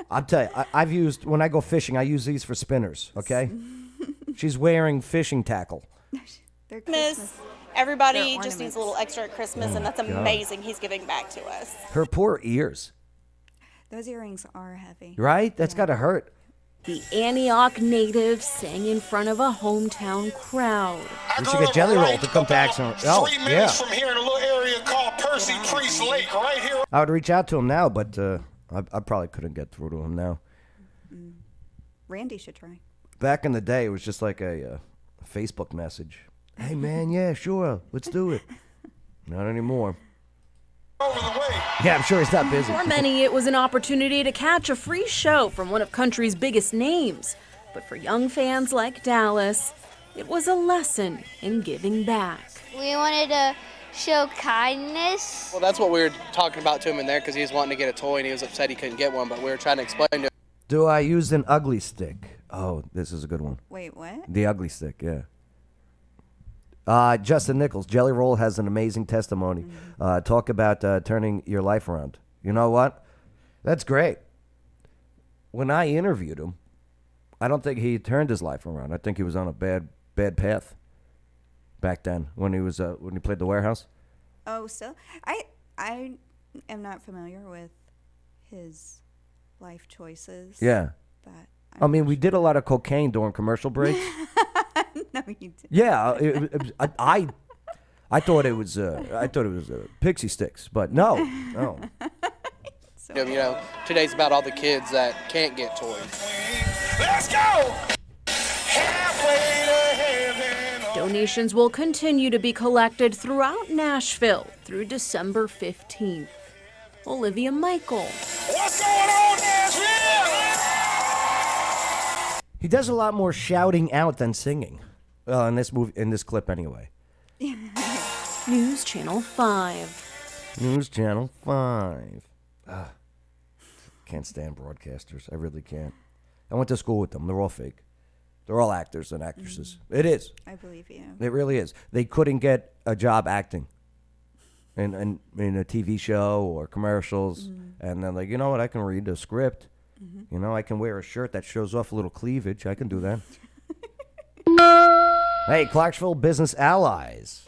I'll tell you, I've used, when I go fishing, I use these for spinners, okay? She's wearing fishing tackle. They're Christmas. Everybody They're just needs a ornaments. little extra at Christmas, and that's God. amazing he's giving back to us. Her poor ears, Those earrings are heavy. right? That's got to hurt. The Antioch native sang in front of a hometown crowd. We should get Jelly Roll to come back. Oh, 3 yeah. minutes from here in a little area called Percy Priest Lake, right here. I would reach out to him now, but I probably couldn't get through to him now. Randy should try. Back in the day, it was just like a Facebook message. Hey, man, yeah, sure, let's do it. Not anymore. Over the way. Yeah, I'm sure he's not busy. For many, it was an opportunity to catch a free show from one of country's biggest names. But for young fans like Dallas, it was a lesson in giving back. We wanted to show kindness. Well, that's what we were talking about to him in there because he was wanting to get a toy and he was upset he couldn't get one, but we were trying to explain to him. Do I use an ugly stick? Oh, this is a good one. Wait, what? The ugly stick, yeah. Justin Nichols, Jelly Roll has an amazing testimony. Talk about turning your life around. You know what? That's great. When I interviewed him, I don't think he turned his life around. I think he was on a bad path. back then when he played the warehouse. Oh, still? I am not familiar with his life choices. Yeah. But I mean, we did a lot of cocaine during commercial breaks. No, you didn't. Yeah, I thought it was pixie sticks, but no. Today's about all the kids that can't get toys. Let's go! Donations will continue to be collected throughout Nashville through December 15th. Olivia Michael. What's going on, Nashville? He does a lot more shouting out than singing. In this clip anyway. News Channel 5. News Channel 5. Can't stand broadcasters. I really can't. I went to school with them. They're all fake. They're all actors and actresses. It is. I believe you. It really is. They couldn't get a job acting in a TV show or commercials. And they're like, you know what? I can read a script. You know, I can wear a shirt that shows off a little cleavage. I can do that. Hey, Clarksville Business Allies.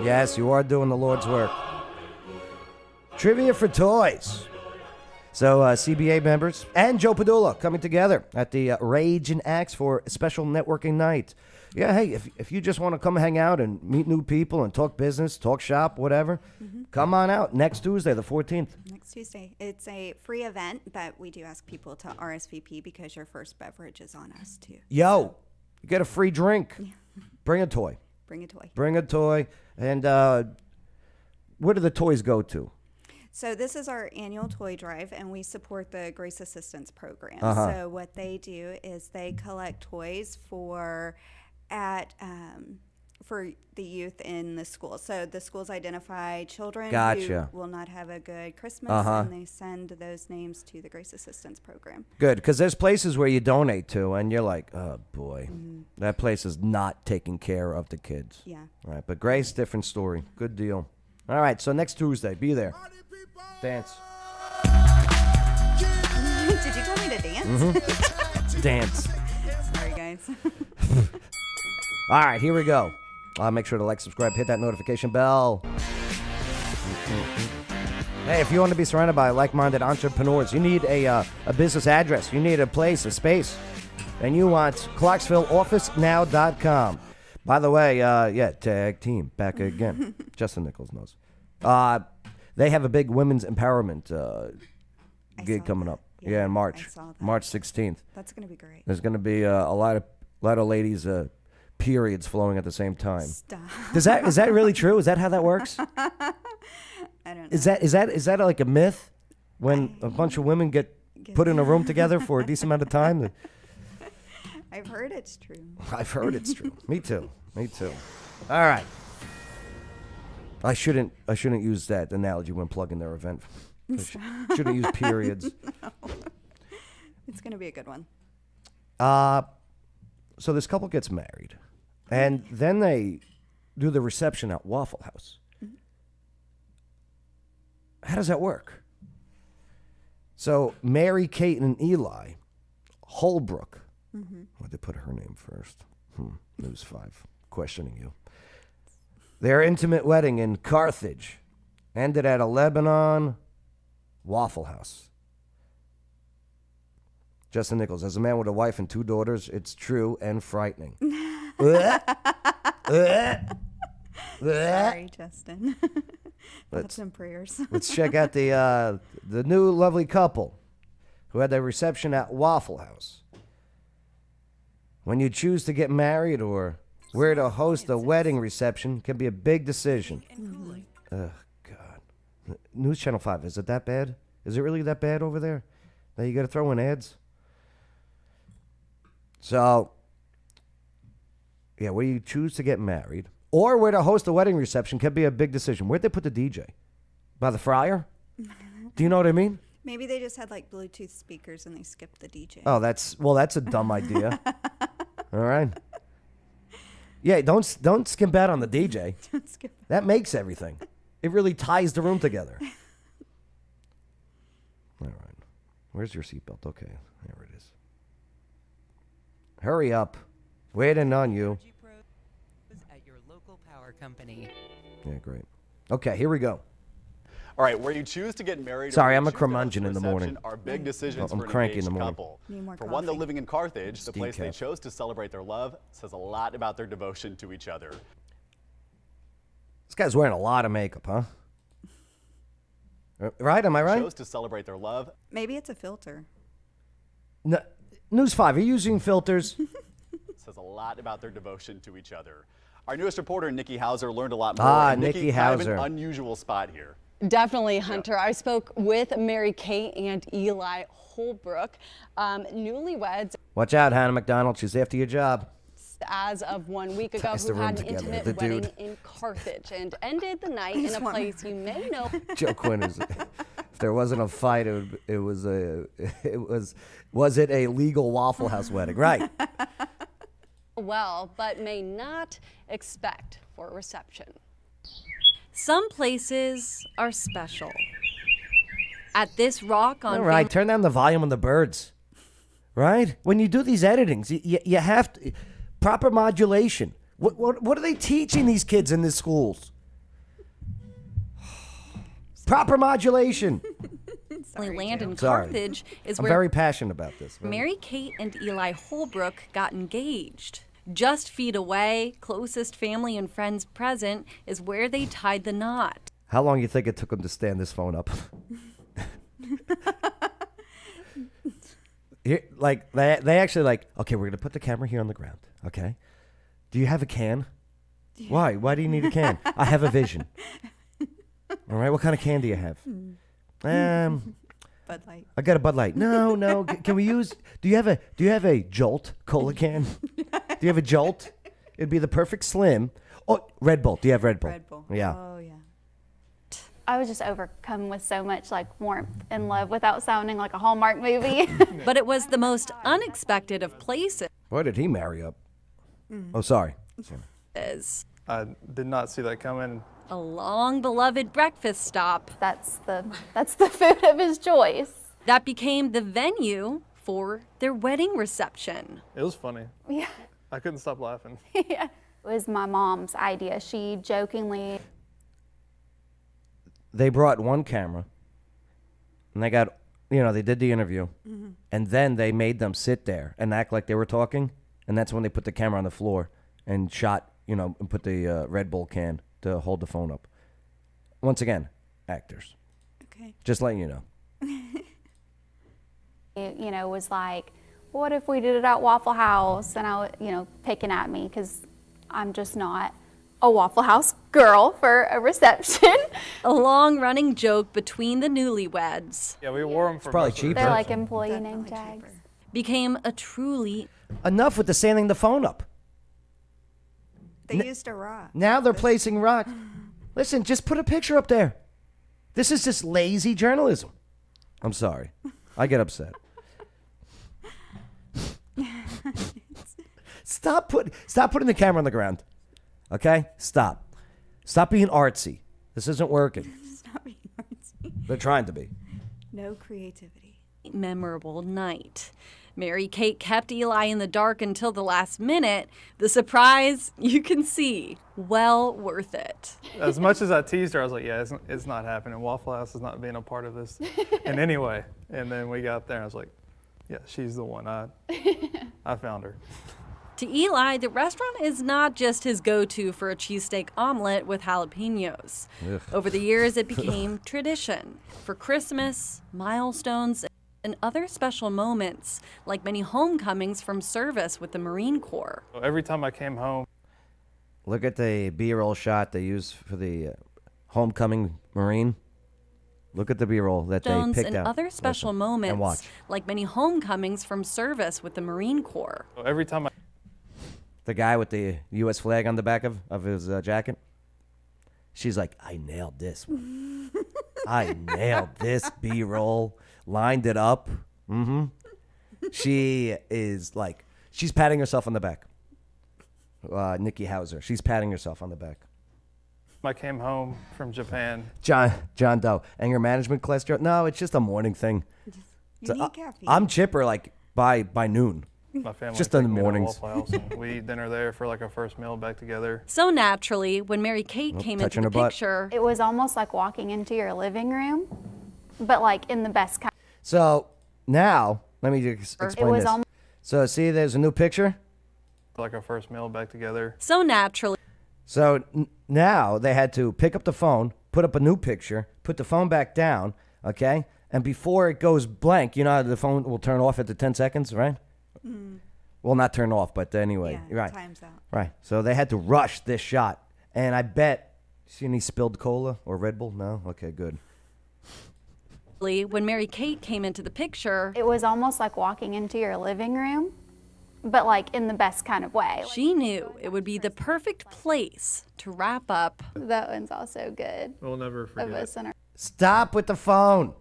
Yes, you are doing the Lord's work. Trivia for toys. So CBA members and Joe Padula coming together at the Rage and Axe for a special networking night. Yeah, hey, if you just want to come hang out and meet new people and talk business, talk shop, whatever, come on out next Tuesday, the 14th. Next Tuesday. It's a free event, but we do ask people to RSVP because your first beverage is on us, too. Yo, you get a free drink. Bring a toy. Bring a toy. Bring a toy. And where do the toys go to? So this is our annual toy drive, and we support the Grace Assistance Program. So what they do is they collect toys for the youth in the school. So the schools identify children who will not have a good Christmas, and they send those names to the Grace Assistance Program. Good, because there's places where you donate to, and you're like, oh, boy, that place is not taking care of the kids. Yeah. All right, but Grace, different story. Good deal. All right, so next Tuesday, be there. Dance. Did you tell me to dance? Dance. Sorry, guys. All right, here we go. Make sure to like, subscribe, hit that notification bell. Hey, if you want to be surrounded by like-minded entrepreneurs, you need a business address, you need a place, a space, and you want ClarksvilleOfficeNow.com. By the way, tag team, back again. Justin Nichols knows. They have a big women's empowerment gig coming up. Yeah, in March. March 16th. That's going to be great. There's going to be a lot of ladies' periods flowing at the same time. Stop. Is that really true? Is that how that works? I don't know. Is that like a myth when a bunch of women get put in a room together for a decent amount of time? I've heard it's true. I've heard it's true. Me too. All right. I shouldn't use that analogy when plugging their event. I shouldn't use periods. No. It's going to be a good one. So this couple gets married, and then they do the reception at Waffle House. How does that work? So Mary, Kate, and Eli Holbrook. Why'd they put her name first? News 5. Questioning you. Their intimate wedding in Carthage ended at a Lebanon Waffle House. Justin Nichols, as a man with a wife and 2 daughters, it's true and frightening. Sorry, Justin. Thoughts and prayers. Let's check out the new lovely couple who had their reception at Waffle House. When you choose to get married or where to host a wedding reception can be a big decision. Oh, God. News Channel 5, is it that bad? Is it really that bad over there? Now you got to throw in ads? So, yeah, where you choose to get married or where to host a wedding reception can be a big decision. Where'd they put the DJ? By the fryer? Do you know what I mean? Maybe they just had like Bluetooth speakers and they skipped the DJ. Oh, that's a dumb idea. All right. Yeah, don't skimp out on the DJ. Don't skip. That makes everything. It really ties the room together. All right. Where's your seatbelt? Okay, there it is. Hurry up. Waiting on you. our company. Yeah, great. Okay, here we go. All right, where you choose to get married. Sorry, or I'm a choose curmudgeon in the reception morning. Are big decisions I'm for an cranky in engaged the morning. couple. Need more For one, they're coffee. living in Carthage, the Steam place they cap. chose to celebrate their love, says a lot about their devotion to each other. This guy's wearing a lot of makeup, huh? Right? Am I right? Chose to celebrate their love. Maybe it's a filter. No, News 5, are you using filters? Says a lot about their devotion to each other. Our newest reporter, Nikki Hauser, learned a lot more. Ah, And Nikki kind of Hauser. an unusual spot here. Definitely, Hunter. I spoke with Mary Kate and Eli Holbrook, newlyweds Watch out, Hannah McDonald. She's after your job. as of 1 week ago, Ties the who room had an together, intimate the wedding dude. in Carthage and ended the night in a place you may know. Joe Quinn is. If there wasn't a fight, was it a legal Waffle House wedding? Right. Well, but may not expect for a reception. Some places are special. At this rock on All right, turn down the volume on the birds. Right? When you do these editings, you have to, proper modulation. What are they teaching these kids in these schools? Proper modulation. land in Sorry. Carthage is I'm where very passionate about this. Mary Kate and Eli Holbrook got engaged. Just feet away, closest family and friends present, is where they tied the knot. How long you think it took them to stand this phone up? Here, like they actually like, okay, we're gonna put the camera here on the ground. Okay. Do you have a can? Why? Why do you need a can? I have a vision. All right. What kind of can do you have? Bud Light. I got a Bud Light. No. Can we use? Do you have a Jolt Cola can? Do you have a Jolt? It'd be the perfect slim. Oh, Red Bull. Do you have Red Bull? Red Bull. Yeah. Oh, yeah. I was just overcome with so much like warmth and love without sounding like a Hallmark movie. But it was the most unexpected of places. Why did he marry up? Oh, sorry. I did not see that coming. A long beloved breakfast stop. That's the food of his choice. That became the venue for their wedding reception. It was funny. Yeah. I couldn't stop laughing. Yeah. It was my mom's idea. She jokingly. They brought one camera, and they got, they did the interview, and then they made them sit there and act like they were talking, and that's when they put the camera on the floor and shot, and put the Red Bull can to hold the phone up. Once again, actors. Okay. Just letting you know. It was like, what if we did it at Waffle House? And I, picking at me because I'm just not a Waffle House girl for a reception. A long-running joke between the newlyweds. Yeah, we wore them for probably most of the cheaper. They're like employee name tags. Became a truly... Enough with the standing the phone up. They used a rock. Now they're placing rock. Listen, just put a picture up there. This is just lazy journalism. I'm sorry. I get upset. Stop putting the camera on the ground. Okay? Stop being artsy. This isn't working. Stop being artsy. They're trying to be. No creativity. Memorable night. Mary Kate kept Eli in the dark until the last minute. The surprise, you can see, well worth it. As much as I teased her, I was like, yeah, it's not happening. Waffle House is not being a part of this in any way. And then we got there, and I was like, yeah, she's the one. I found her. To Eli, the restaurant is not just his go-to for a cheesesteak omelet with jalapenos. Ugh. Over the years, it became tradition for Christmas, milestones, and other special moments, like many homecomings from service with the Marine Corps. So every time I came home. Look at the B-roll shot they used for the homecoming Marine. Look at the B-roll that they Stones picked and out. other special Listen, moments, and watch. like many homecomings from service with the Marine Corps. So every time The guy with the U.S. flag on the back of his jacket. She's like, I nailed this one. I nailed this B-roll. Lined it up. Mm-hmm. She is like, she's patting herself on the back. Nikki Hauser. She's patting herself on the back. I came home from Japan. John Doe. Anger management cholesterol? No, it's just a morning thing. You need caffeine. I'm chipper like by noon. My family Just in the took me to mornings. Waffle House, and we eat dinner there for like our first meal back together. So naturally, when Mary Kate came into touching the her butt. picture, It was almost like walking into your living room, but like in the best kind. So now, let me just explain was this. almo- So see, there's a new picture. Like our first meal back together. so naturally, So now they had to pick up the phone, put up a new picture, put the phone back down, okay? And before it goes blank, you know how the phone will turn off after 10 seconds, right? Well, not turn off, but anyway. Yeah, right. time's out. Right. So they had to rush this shot. And I bet, see any spilled cola or Red Bull? No? Okay, good. when Mary Kate came into the picture, It was almost like walking into your living room, but like in the best kind of way. she knew it would be the perfect place to wrap up That one's also good. We'll never Of forget. us in Stop with the phone.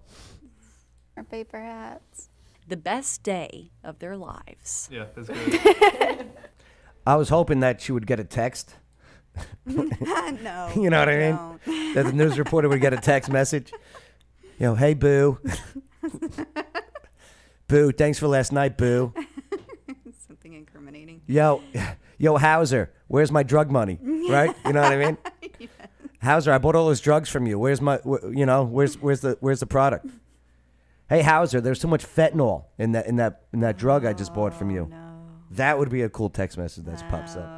our paper hats. the best day of their lives. Yeah, that's good. I was hoping that she would get a text. No. You know what I mean? don't. That the news reporter would get a text message. You know, hey, Boo. Boo, thanks for last night, Boo. Something incriminating. Yo, Hauser, where's my drug money? Right? You know what I mean? Hauser, I bought all those drugs from you. Where's my, where's the product? Hey, Hauser, there's too much fentanyl in that drug I just bought from you. No. That would be a cool text message that pops up.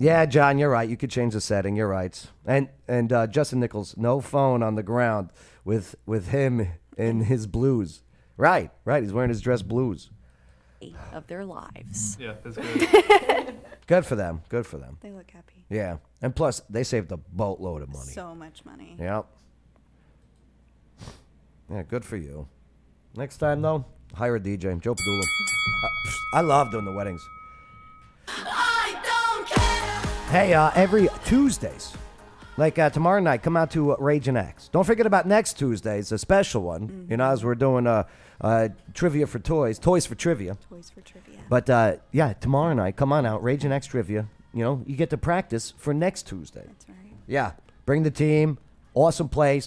Yeah, John, you're right. You could change the setting. You're right. And Justin Nichols, no phone on the ground with him in his blues. Right. He's wearing his dress blues. Of their lives. Yeah, that's good. Good for them. They look happy. Yeah. And plus, they saved a boatload of money. So much money. Yep. Yeah, good for you. Next time, though, hire a DJ. Joe Padula. I love doing the weddings. Hey, every Tuesdays, like tomorrow night, come out to Rage and Axe. Don't forget about next Tuesday's, a special one, as we're doing trivia for toys for trivia. Toys for trivia. But, yeah, tomorrow night, come on out, Rage and Axe trivia. You get to practice for next Tuesday. That's right. Yeah, bring the team, awesome place,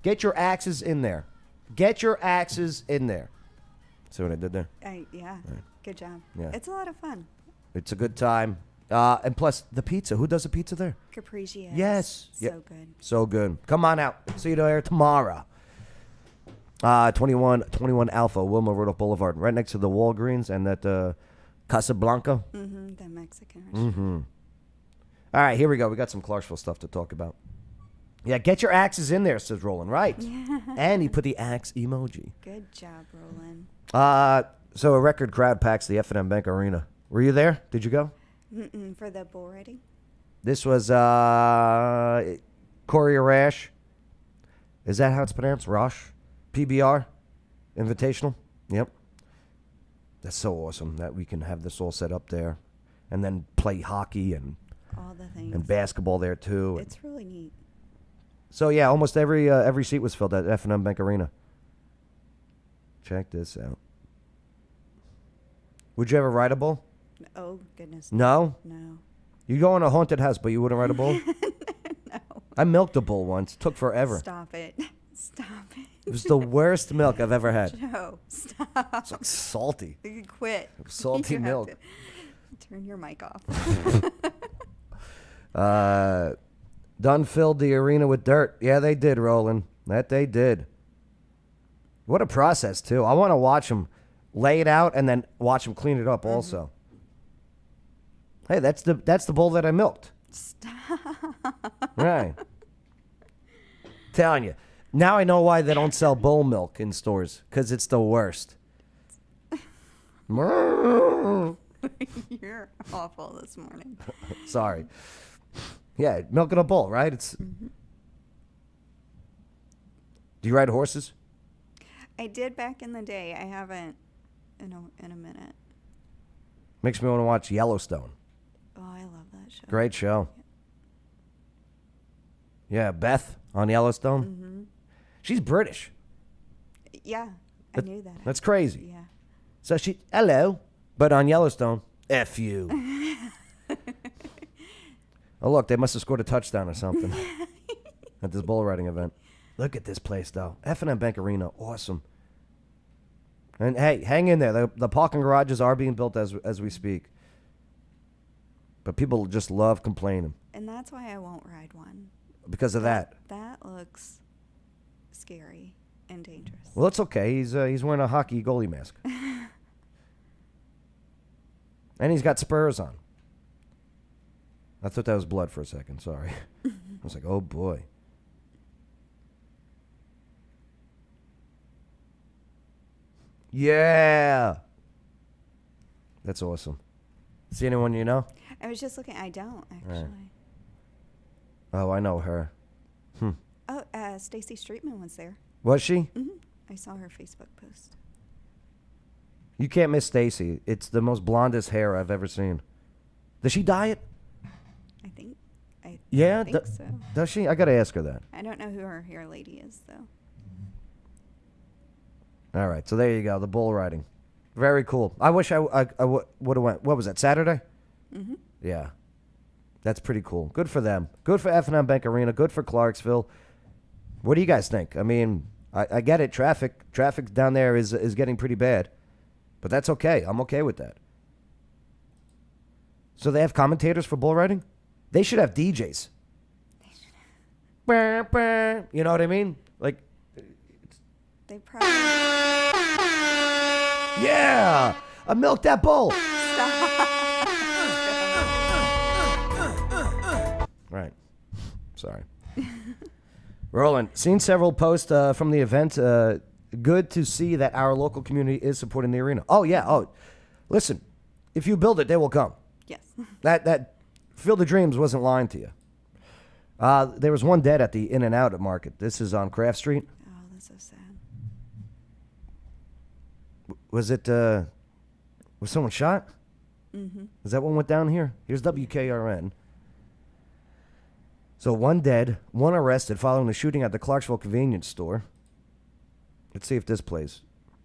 get your axes in there. See what I did there? Yeah. Good job. Yeah. It's a lot of fun. It's a good time. And plus, the pizza. Who does the pizza there? Capriccio. Yes. So Yep. good. So good. Come on out. See you there tomorrow. 21 Alpha, Wilma Rudolph Boulevard, right next to the Walgreens and that Casablanca. The Mexican restaurant. All right, here we go. We got some Clarksville stuff to talk about. Yeah, get your axes in there, says Roland. Right. Yeah. And he put the axe emoji. Good job, Roland. So a record crowd packs the F&M Bank Arena. Were you there? Did you go? For the bull riding? This was Corey Rash. Is that how it's pronounced? Rosh? PBR? Invitational? Yep. That's so awesome that we can have this all set up there. And then play hockey and all the things. And basketball there too. It's really neat. So yeah, almost every seat was filled at F&M Bank Arena. Check this out. Would you ever ride a bull? Oh, goodness. No? No. You go in a haunted house, but you wouldn't ride a bull? No. I milked a bull once. Took forever. Stop it. Stop it. It was the worst milk I've ever had. Joe, stop. It's like salty. You quit. Salty You have milk. to turn your mic off. Done filled the arena with dirt. Yeah, they did, Roland. That they did. What a process, too. I want to watch them lay it out and then watch them clean it up also. Hey, that's the bull that I milked. Stop. Right. Telling you. Now I know why they don't sell bull milk in stores, because it's the worst. You're awful this morning. Sorry. Yeah, milking a bull, right? It's. Do you ride horses? I did back in the day. I haven't in a minute. Makes me want to watch Yellowstone. Oh, I love that show. Great show. Yeah, Beth on Yellowstone. She's British. Yeah, I knew that. That's crazy. Yeah. So hello, but on Yellowstone, F you. Oh, look, they must have scored a touchdown or something at this bull riding event. Look at this place, though. F&M Bank Arena, awesome. And hey, hang in there. The parking garages are being built as we speak. But people just love complaining. And that's why I won't ride one. Because of that. That looks scary and dangerous. Well, it's okay. He's wearing a hockey goalie mask. And he's got spurs on. I thought that was blood for a second. Sorry. I was like, oh, boy. Yeah. That's awesome. See anyone you know? I was just looking. I don't, actually. Right. Oh, I know her. Oh, Stacy Streetman was there. Was she? I saw her Facebook post. You can't miss Stacy. It's the most blondest hair I've ever seen. Does she dye it? I think so. Does she? I got to ask her that. I don't know who her hair lady is, though. All right, so there you go, the bull riding. Very cool. I wish I would have went. What was that, Saturday? Mm-hmm. Yeah. That's pretty cool. Good for them. Good for F&M Bank Arena. Good for Clarksville. What do you guys think? I mean, I get it. Traffic down there is getting pretty bad. But that's okay. I'm okay with that. So they have commentators for bull riding? They should have DJs. You know what I mean? Like, they probably... Yeah! I milked that bull! Right. Sorry. Roland, seen several posts from the event. Good to see that our local community is supporting the arena. Oh, yeah. Oh, listen. If you build it, they will come. Yes. That Field of Dreams wasn't lying to you. There was one dead at the In-N-Out Market. This is on Craft Street. Oh, that's so sad. Was it, was someone shot? Mm-hmm. Is that one went down here? Here's WKRN. So one dead, one arrested following the shooting at the Clarksville convenience store. Let's see if this plays.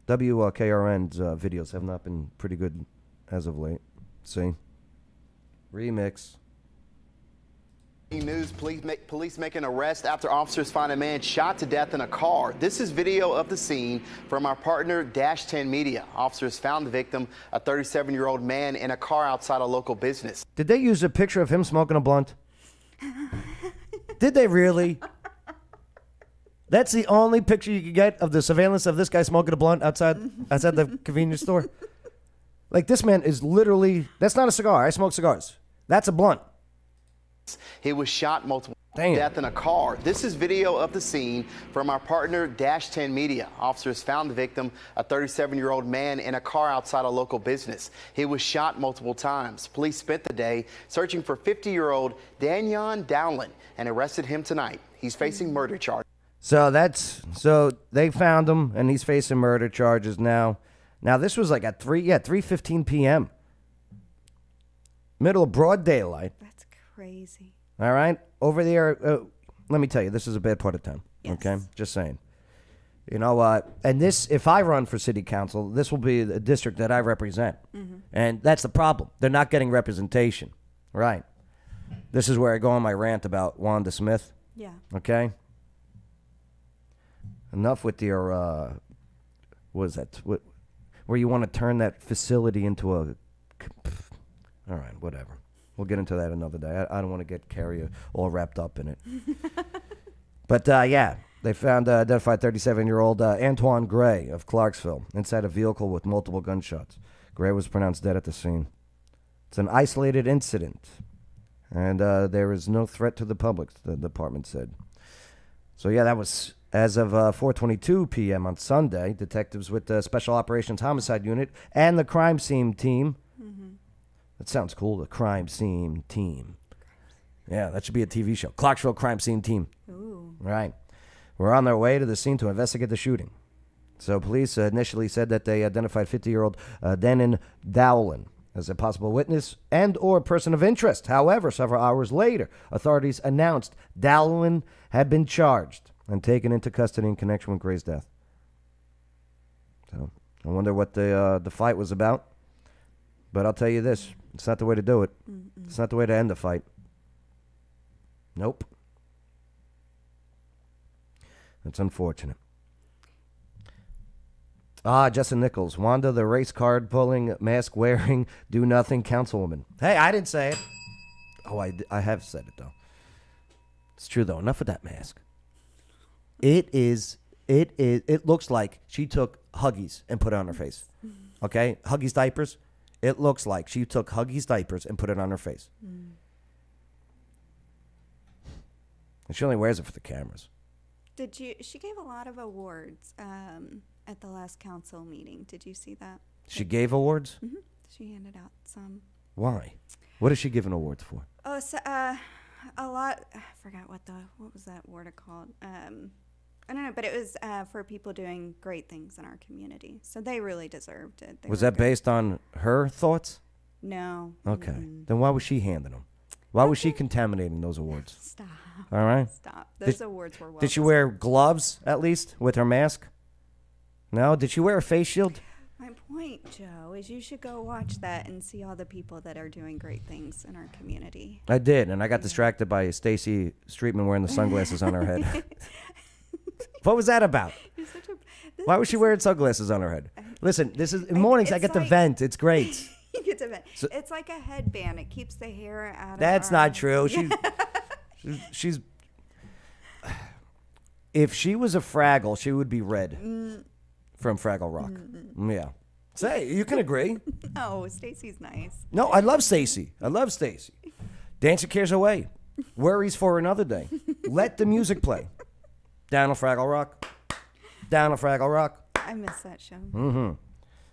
WKRN's videos have not been pretty good as of late. See? Remix. News, police make an arrest after officers find a man shot to death in a car. This is video of the scene from our partner Dash 10 Media. Officers found the victim, a 37-year-old man, in a car outside a local business. Did they use a picture of him smoking a blunt? Did they really? That's the only picture you could get of the surveillance of this guy smoking a blunt outside the convenience store? Like, this man is literally, that's not a cigar. I smoke cigars. That's a blunt. He was shot multiple times to death in a car. This is video of the scene from our partner Dash 10 Media. Officers found the victim, a 37-year-old man, in a car outside a local business. He was shot multiple times. Police spent the day searching for 50-year-old Danyon Dowland and arrested him tonight. He's facing murder charges. So they found him and he's facing murder charges now. Now this was like at 3:15 p.m. Middle of broad daylight. That's crazy. All right, over there. Let me tell you, this is a bad part of town. Yes. Okay, just saying. You know what? And this, if I run for city council, this will be the district that I represent, and that's the problem. They're not getting representation. Right. This is where I go on my rant about Wanda Smith. Yeah. Okay. Enough with your, what is that? Where you want to turn that facility into a, all right, whatever. We'll get into that another day. I don't want to get Carrie all wrapped up in it. But, yeah, they found identified 37-year-old Antoine Gray of Clarksville inside a vehicle with multiple gunshots. Gray was pronounced dead at the scene. It's an isolated incident, and there is no threat to the public, the department said. So, yeah, that was as of 4:22 p.m. on Sunday. Detectives with the Special Operations Homicide Unit and the crime scene team. That sounds cool, the crime scene team. Yeah, that should be a TV show. Clarksville Crime Scene Team. Ooh. Right. We're on their way to the scene to investigate the shooting. So police initially said that they identified 50-year-old Danyon Dowland as a possible witness and or person of interest. However, several hours later, authorities announced Dowland had been charged and taken into custody in connection with Gray's death. So I wonder what the fight was about. But I'll tell you this, it's not the way to do it. It's not the way to end the fight. Nope. That's unfortunate. Justin Nichols. Wanda, the race card pulling, mask wearing, do nothing councilwoman. Hey, I didn't say it. Oh, I have said it, though. It's true, though. Enough with that mask. It looks like she took Huggies and put it on her face. Okay? Huggies diapers. It looks like she took Huggies diapers and put it on her face. And she only wears it for the cameras. She gave a lot of awards at the last council meeting. Did you see that? She gave awards? Mm-hmm. She handed out some. Why? What is she giving awards for? Oh, so, a lot. I forgot what was that award called? I don't know, but it was for people doing great things in our community. So they really deserved it. Was that based on her thoughts? No. Okay. Then why was she handing them? Why was she contaminating those awards? Stop. All right. Stop. Those awards were well. Did she wear gloves at least with her mask? No. Did she wear a face shield? My point, Joe, is you should go watch that and see all the people that are doing great things in our community. I did, and I got distracted by Stacy Streetman wearing the sunglasses on her head. What was that about? Why was she wearing sunglasses on her head? Listen, this is in mornings. I get to vent. It's great. You get to vent. It's like a headband. It keeps the hair out of. That's not true. She's. If she was a Fraggle, she would be red from Fraggle Rock. Yeah. Say, you can agree. No, Stacy's nice. No, I love Stacy. Dancer cares away. Worries for another day. Let the music play. Down on Fraggle Rock. Down on Fraggle Rock. I miss that show. Mm-hmm.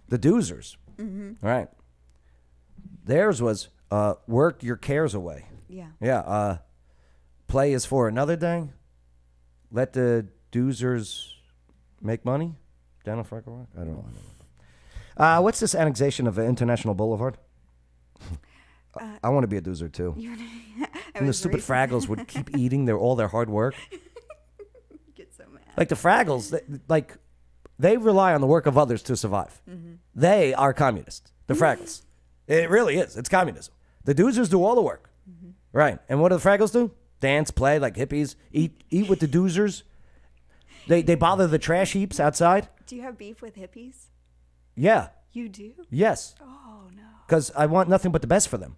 The Doozers. All right. Theirs was work your cares away. Yeah. Yeah. Play is for another day. Let the Doozers make money. Down on Fraggle Rock. I don't know. What's this annexation of International Boulevard? I want to be a doozer too. And the stupid Fraggles would keep eating all their hard work. Get so mad. Like the Fraggles, they rely on the work of others to survive. They are communists. The Fraggles. It really is. It's communism. The doozers do all the work. Right. And what do the Fraggles do? Dance, play like hippies, eat with the doozers. They bother the trash heaps outside. Do you have beef with hippies? Yeah. You do? Yes. Oh, no. Because I want nothing but the best for them.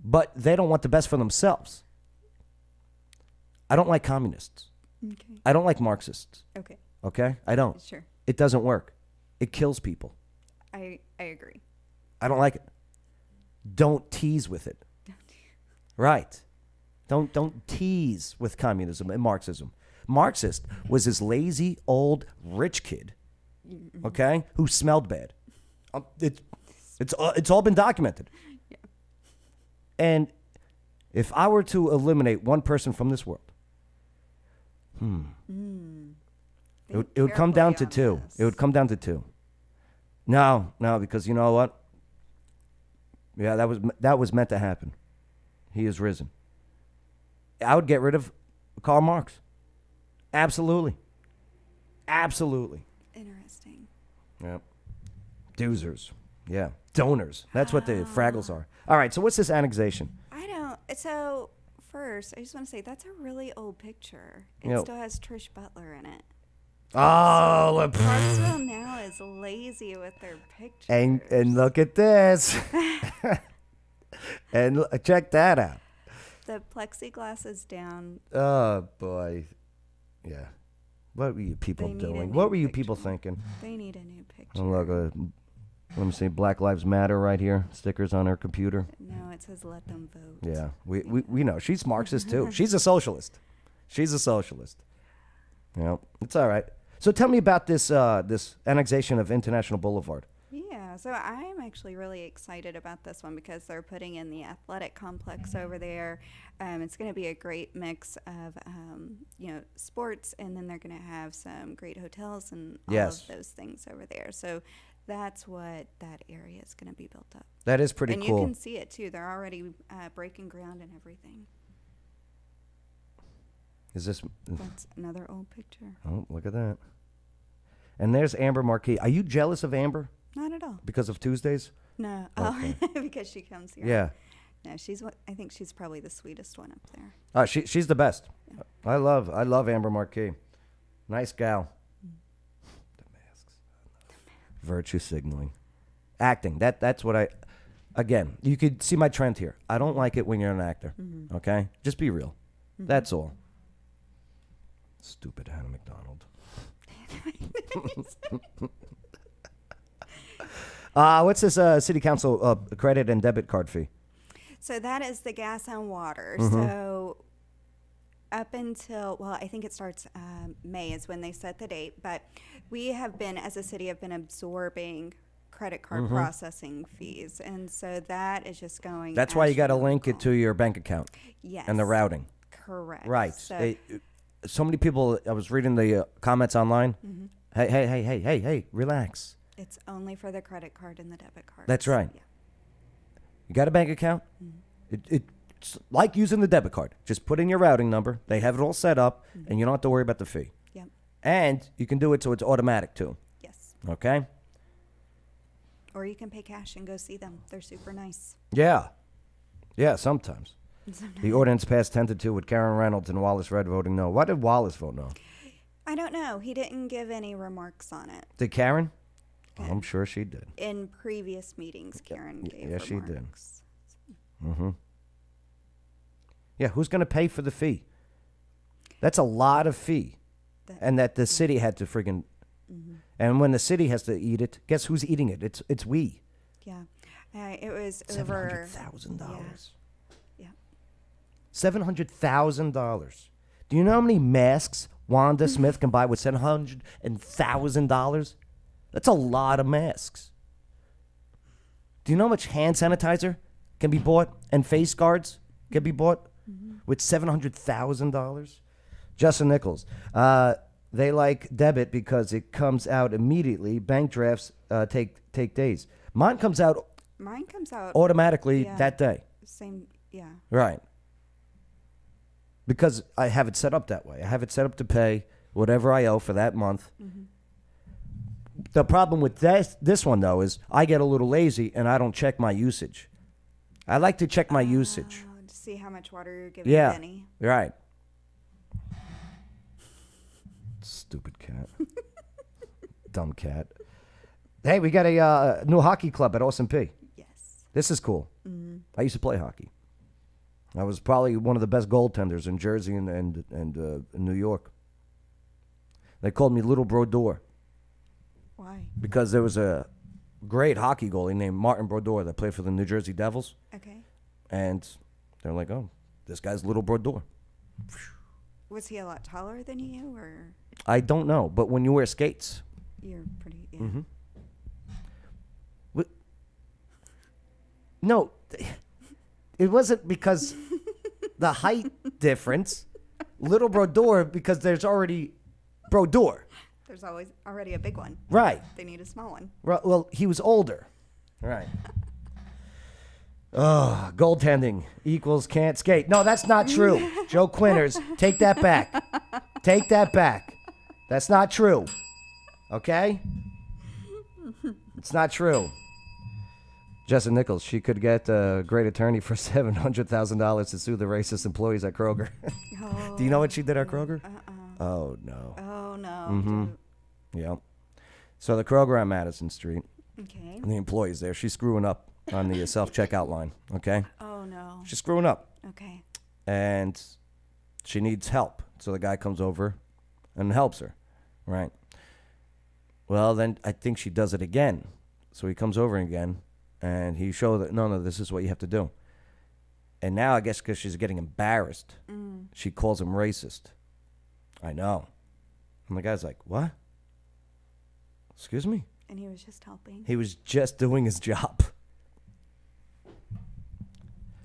But they don't want the best for themselves. I don't like communists. Okay. I don't like Marxists. Okay. Okay? I don't. Sure. It doesn't work. It kills people. I agree. I don't like it. Don't tease with it. Right. Don't tease with communism and Marxism. Marxist was this lazy, old, rich kid, okay, who smelled bad. It's all been documented. Yeah. And if I were to eliminate one person from this world, it would come down to two. It would come down to two. No, because you know what? Yeah, that was meant to happen. He is risen. I would get rid of Karl Marx. Absolutely. Interesting. Yep. Doozers. Yeah. Donors. That's what the Fraggles are. All right, so what's this annexation? So first, I just want to say that's a really old picture. It still has Trish Butler in it. Oh, Clarksville now is lazy with their pictures. and look at this. And check that out. The plexiglass is down. Oh, boy. Yeah. What were you people doing? What were you people thinking? They need a new picture. Oh, look, let me see. Black Lives Matter right here. Stickers on her computer. No, it says let them vote. Yeah. We know. She's Marxist, too. She's a socialist. Yeah. It's all right. So tell me about this annexation of International Boulevard. Yeah, so I'm actually really excited about this one because they're putting in the athletic complex over there. It's going to be a great mix of, sports, and then they're going to have some great hotels and all of those things over there. So that's what that area is going to be built up. That is pretty cool. And you can see it, too. They're already breaking ground and everything. Is this? That's another old picture. Oh, look at that. And there's Amber Marquis. Are you jealous of Amber? Not at all. Because of Tuesdays? No. Okay. Because she comes here. Yeah. No, I think she's probably the sweetest one up there. She's the best. Yeah. I love Amber Marquis. Nice gal. The masks. Virtue signaling. Acting. That's what I... Again, you could see my trend here. I don't like it when you're an actor. Okay? Just be real. That's all. Stupid Hannah McDonald. What's this city council credit and debit card fee? So that is the gas and water. Mm-hmm. So up until, well, I think it starts May is when they set the date. But we have been, as a city, have been absorbing credit card processing fees. And so that is just going. That's why you got to link it to your bank account. Yes. And the routing. Correct. Right. So, So many people, I was reading the comments online. Hey, relax. it's only for the credit card and the debit card. That's right. Yeah. You got a bank account? It's like using the debit card. Just put in your routing number. They have it all set up, and you don't have to worry about the fee. Yep. And you can do it so it's automatic, too. Yes. Okay? Or you can pay cash and go see them. They're super nice. Yeah. Yeah, sometimes. The ordinance passed 10-2 with Karen Reynolds and Wallace Red voting no. Why did Wallace vote no? I don't know. He didn't give any remarks on it. Did Karen? Oh, I'm sure she did. In previous meetings, Karen gave Yeah, she did. remarks. Mm-hmm. Yeah, who's going to pay for the fee? That's a lot of fee. And that the city had to friggin'... And when the city has to eat it, guess who's eating it? It's we. Yeah. It was over... $700,000. Yeah. $700,000. Do you know how many masks Wanda Smith can buy with $700,000? That's a lot of masks. Do you know how much hand sanitizer can be bought and face guards can be bought with $700,000? Justin Nichols. They like debit because it comes out immediately. Bank drafts take days. Mine comes out automatically that day. Same, yeah. Right. Because I have it set up that way. I have it set up to pay whatever I owe for that month. The problem with this one, though, is I get a little lazy and I don't check my usage. I like to check my usage. To see how much water you're giving Benny. Right. Stupid cat. Dumb cat. Hey, we got a new hockey club at Austin P. Yes. This is cool. I used to play hockey. I was probably one of the best goaltenders in Jersey and in New York. They called me Little Brodeur. Why? Because there was a great hockey goalie named Martin Brodeur that played for the New Jersey Devils. Okay. And they're like, oh, this guy's Little Brodeur. Was he a lot taller than you, or? I don't know, but when you wear skates. You're pretty, yeah. Mm-hmm. No, it wasn't because the height difference. Little Brodeur because there's already Brodeur. There's already a big one. Right. They need a small one. Well, he was older. Right. Oh, goaltending equals can't skate. No, that's not true. Joe Quinters, take that back. Take that back. That's not true. Okay? It's not true. Justin Nichols, she could get a great attorney for $700,000 to sue the racist employees at Kroger. Oh, do you know what she did at Kroger? Oh, no. Oh, no. Mm-hmm. Yep. So the Kroger on Madison Street. Okay. And the employees there, she's screwing up on the self-checkout line, okay? Oh, no. She's screwing up. Okay. And she needs help. So the guy comes over and helps her, right? Well, then I think she does it again. So he comes over again, and he shows that, no, this is what you have to do. And now I guess because she's getting embarrassed, she calls him racist. I know. And the guy's like, what? Excuse me? And he was just helping. He was just doing his job.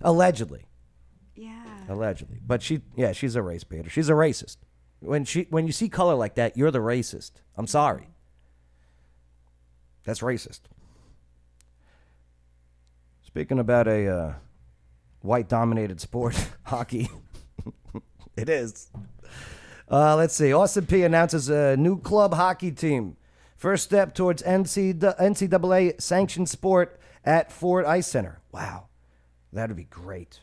Allegedly. Yeah. Allegedly. But she's a race baiter. She's a racist. When you see color like that, you're the racist. I'm sorry. That's racist. Speaking about a white-dominated sport, hockey. It is. Let's see. Austin P announces a new club hockey team. First step towards NCAA sanctioned sport at Ford Ice Center. Wow. That would be great.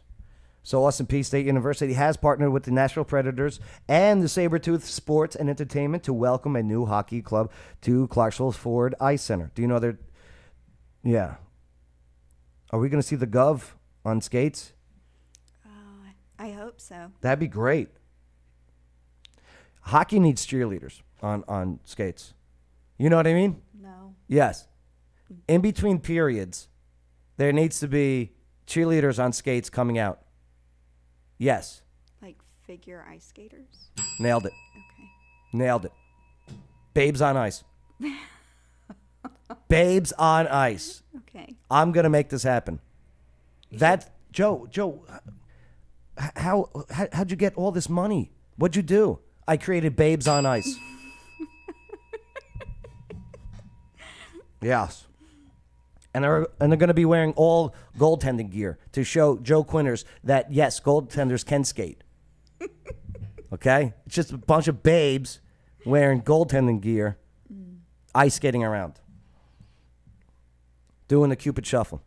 So Austin Peay State University has partnered with the Nashville Predators and the Sabretooth Sports and Entertainment to welcome a new hockey club to Clarksville's Ford Ice Center. Do you know they're... Yeah. Are we going to see the Gov on skates? I hope so. That'd be great. Hockey needs cheerleaders on skates. You know what I mean? No. Yes. In between periods, there needs to be cheerleaders on skates coming out. Yes. Like figure ice skaters? Nailed it. Okay. Nailed it. Babes on ice. Babes on ice. Okay. I'm going to make this happen. Joe, how'd you get all this money? What'd you do? I created Babes on Ice. Yes. And they're going to be wearing all goaltending gear to show Joe Quinners that, yes, goaltenders can skate. Okay? It's just a bunch of babes wearing goaltending gear, ice skating around, doing the Cupid Shuffle.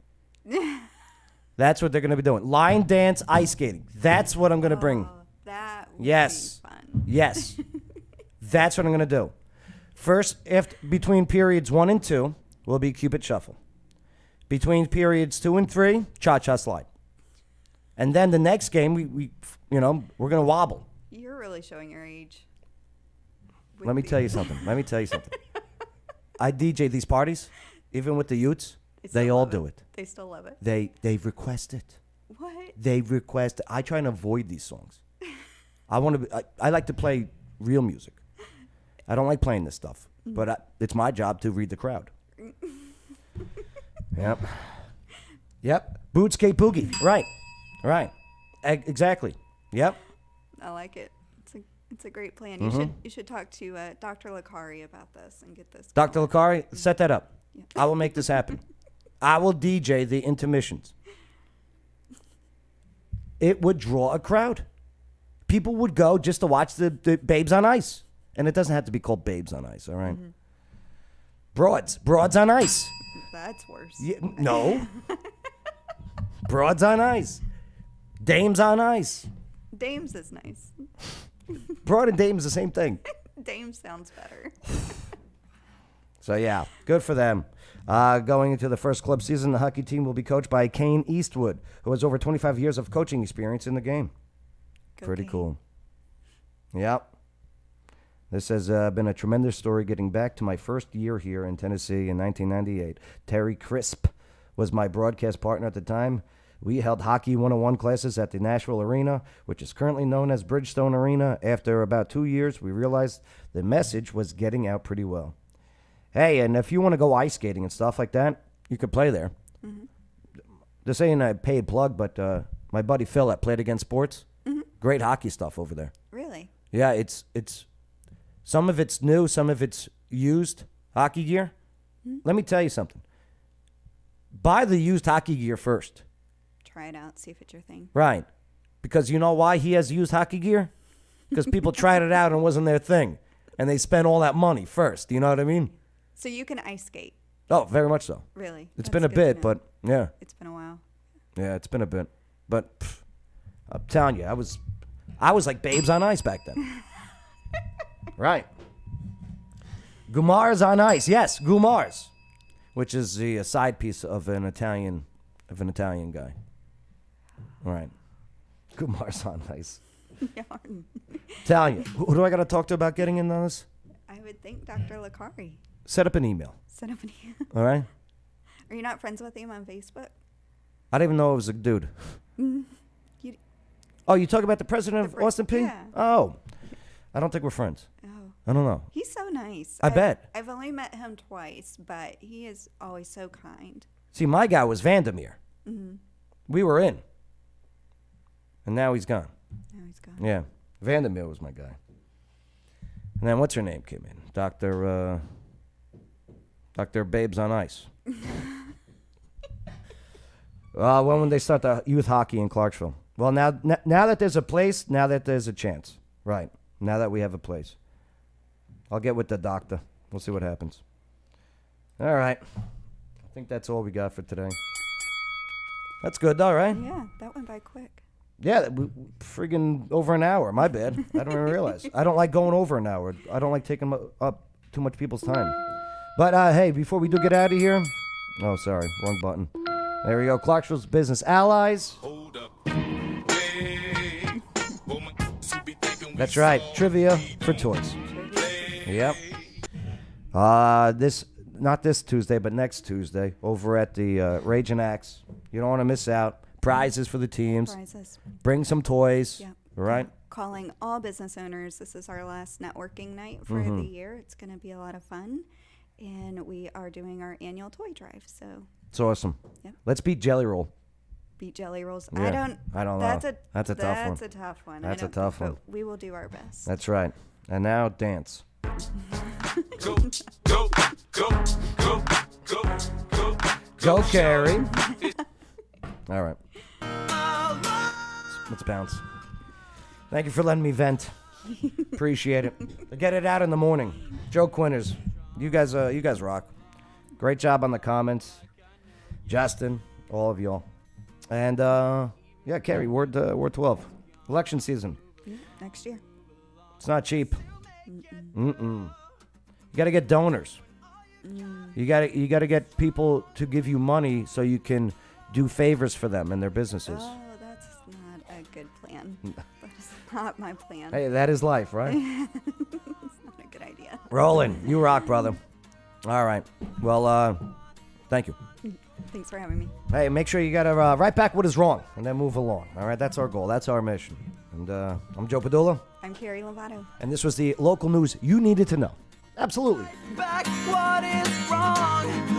That's what they're going to be doing. Line dance, ice skating. That's what I'm going to bring. That would Yes. be fun. Yes. That's what I'm going to do. First, between periods 1 and 2 will be Cupid Shuffle. Between periods 2 and 3, Cha-Cha Slide. And then the next game, we're going to wobble. You're really showing your age. Let me tell you something. I DJ these parties, even with the Utes. They all do it. They still love it. They request it. What? They request it. I try and avoid these songs. I like to play real music. I don't like playing this stuff, but it's my job to read the crowd. Yep. Boot, skate, boogie. Right. Exactly. Yep. I like it. It's a great plan. Mhm. You should talk to Dr. Lakari about this and get this. Dr. going. Lakari, set that up. I will make this happen. I will DJ the intermissions. It would draw a crowd. People would go just to watch the Babes on Ice. And it doesn't have to be called Babes on Ice, all right? Broads on Ice. That's worse. No. Broads on Ice. Dames on Ice. Dames is nice. Broad and dame is the same thing. Dames sounds better. So, yeah, good for them. Going into the first club season, the hockey team will be coached by Kane Eastwood, who has over 25 years of coaching experience in the game. Pretty cool. Yep. This has been a tremendous story getting back to my first year here in Tennessee in 1998. Terry Crisp was my broadcast partner at the time. We held Hockey 101 classes at the Nashville Arena, which is currently known as Bridgestone Arena. After about 2 years, we realized the message was getting out pretty well. Hey, and if you want to go ice skating and stuff like that, you could play there. This ain't a paid plug, but my buddy Phil at Played Against Sports, great hockey stuff over there. Really? Yeah, it's some of it's new, some of it's used hockey gear. Let me tell you something. Buy the used hockey gear first. Try it out, see if it's your thing. Right. Because you know why he has used hockey gear? Because people tried it out and it wasn't their thing. And they spent all that money first. You know what I mean? So you can ice skate. Oh, very much so. Really? It's That's been a good to bit, know. but yeah. It's been a while. Yeah, it's been a bit. But I'm telling you, I was like Babes on Ice back then. Right. Gumars on Ice. Yes, Gumars. Which is the side piece of an Italian guy. All right. Gumars on Ice. Yarn. Telling you. Who do I got to talk to about getting in those? I would think Dr. Lakari. Set up an email. Set up an email. All right? Are you not friends with him on Facebook? I didn't even know it was a dude. Oh, you talk about the president of Austin Peay? Yeah. Oh. I don't think we're friends. Oh. I don't know. He's so nice. I bet. I've only met him twice, but he is always so kind. See, my guy was Vandermeer. Mm-hmm. We were in. And now he's gone. Now he's gone. Yeah. Vandermeer was my guy. And then what's her name came in? Dr. Babes on Ice. When would they start the youth hockey in Clarksville? Well, now that there's a place, now that there's a chance. Right. Now that we have a place. I'll get with the doctor. We'll see what happens. All right. I think that's all we got for today. That's good, though, right? Yeah, that went by quick. Yeah, friggin' over an hour. My bad. I don't even realize. I don't like going over an hour. I don't like taking up too much people's time. But hey, before we do get out of here, oh sorry, wrong button. There we go. Clarksville's Business Allies. That's right. Trivia for toys. Yep. Not this Tuesday, but next Tuesday over at the Raging Axe. You don't want to miss out. Prizes for the teams. Prizes. Bring some toys. Yep. Right? Calling all business owners. This is our last networking night for the year. It's going to be a lot of fun. And we are doing our annual toy drive. So it's awesome. Yep. Let's beat Jelly Roll. Beat Jelly Rolls. Yeah, I don't know. That's a tough one. That's a tough one. That's a tough one. But we will do our best. That's right. And now dance. Go, go, go, go, go, go. Go, Carrie. All right. Let's bounce. Thank you for letting me vent. Appreciate it. Get it out in the morning. Joe Quinners, you guys rock. Great job on the comments. Justin, all of y'all. And yeah, Carrie, word 12. Election season. Next year. It's not cheap. You got to get donors. You got to get people to give you money so you can do favors for them and their businesses. Oh, that's not a good plan. That's not my plan. Hey, that is life, right? It's not a good idea. Roland, you rock, brother. All right. Well, thank you. Thanks for having me. Hey, make sure you got to write back what is wrong and then move along. All right, that's our goal. That's our mission. And I'm Joe Padula. I'm Carrie Lovato. And this was the local news you needed to know. Absolutely. Back what is wrong.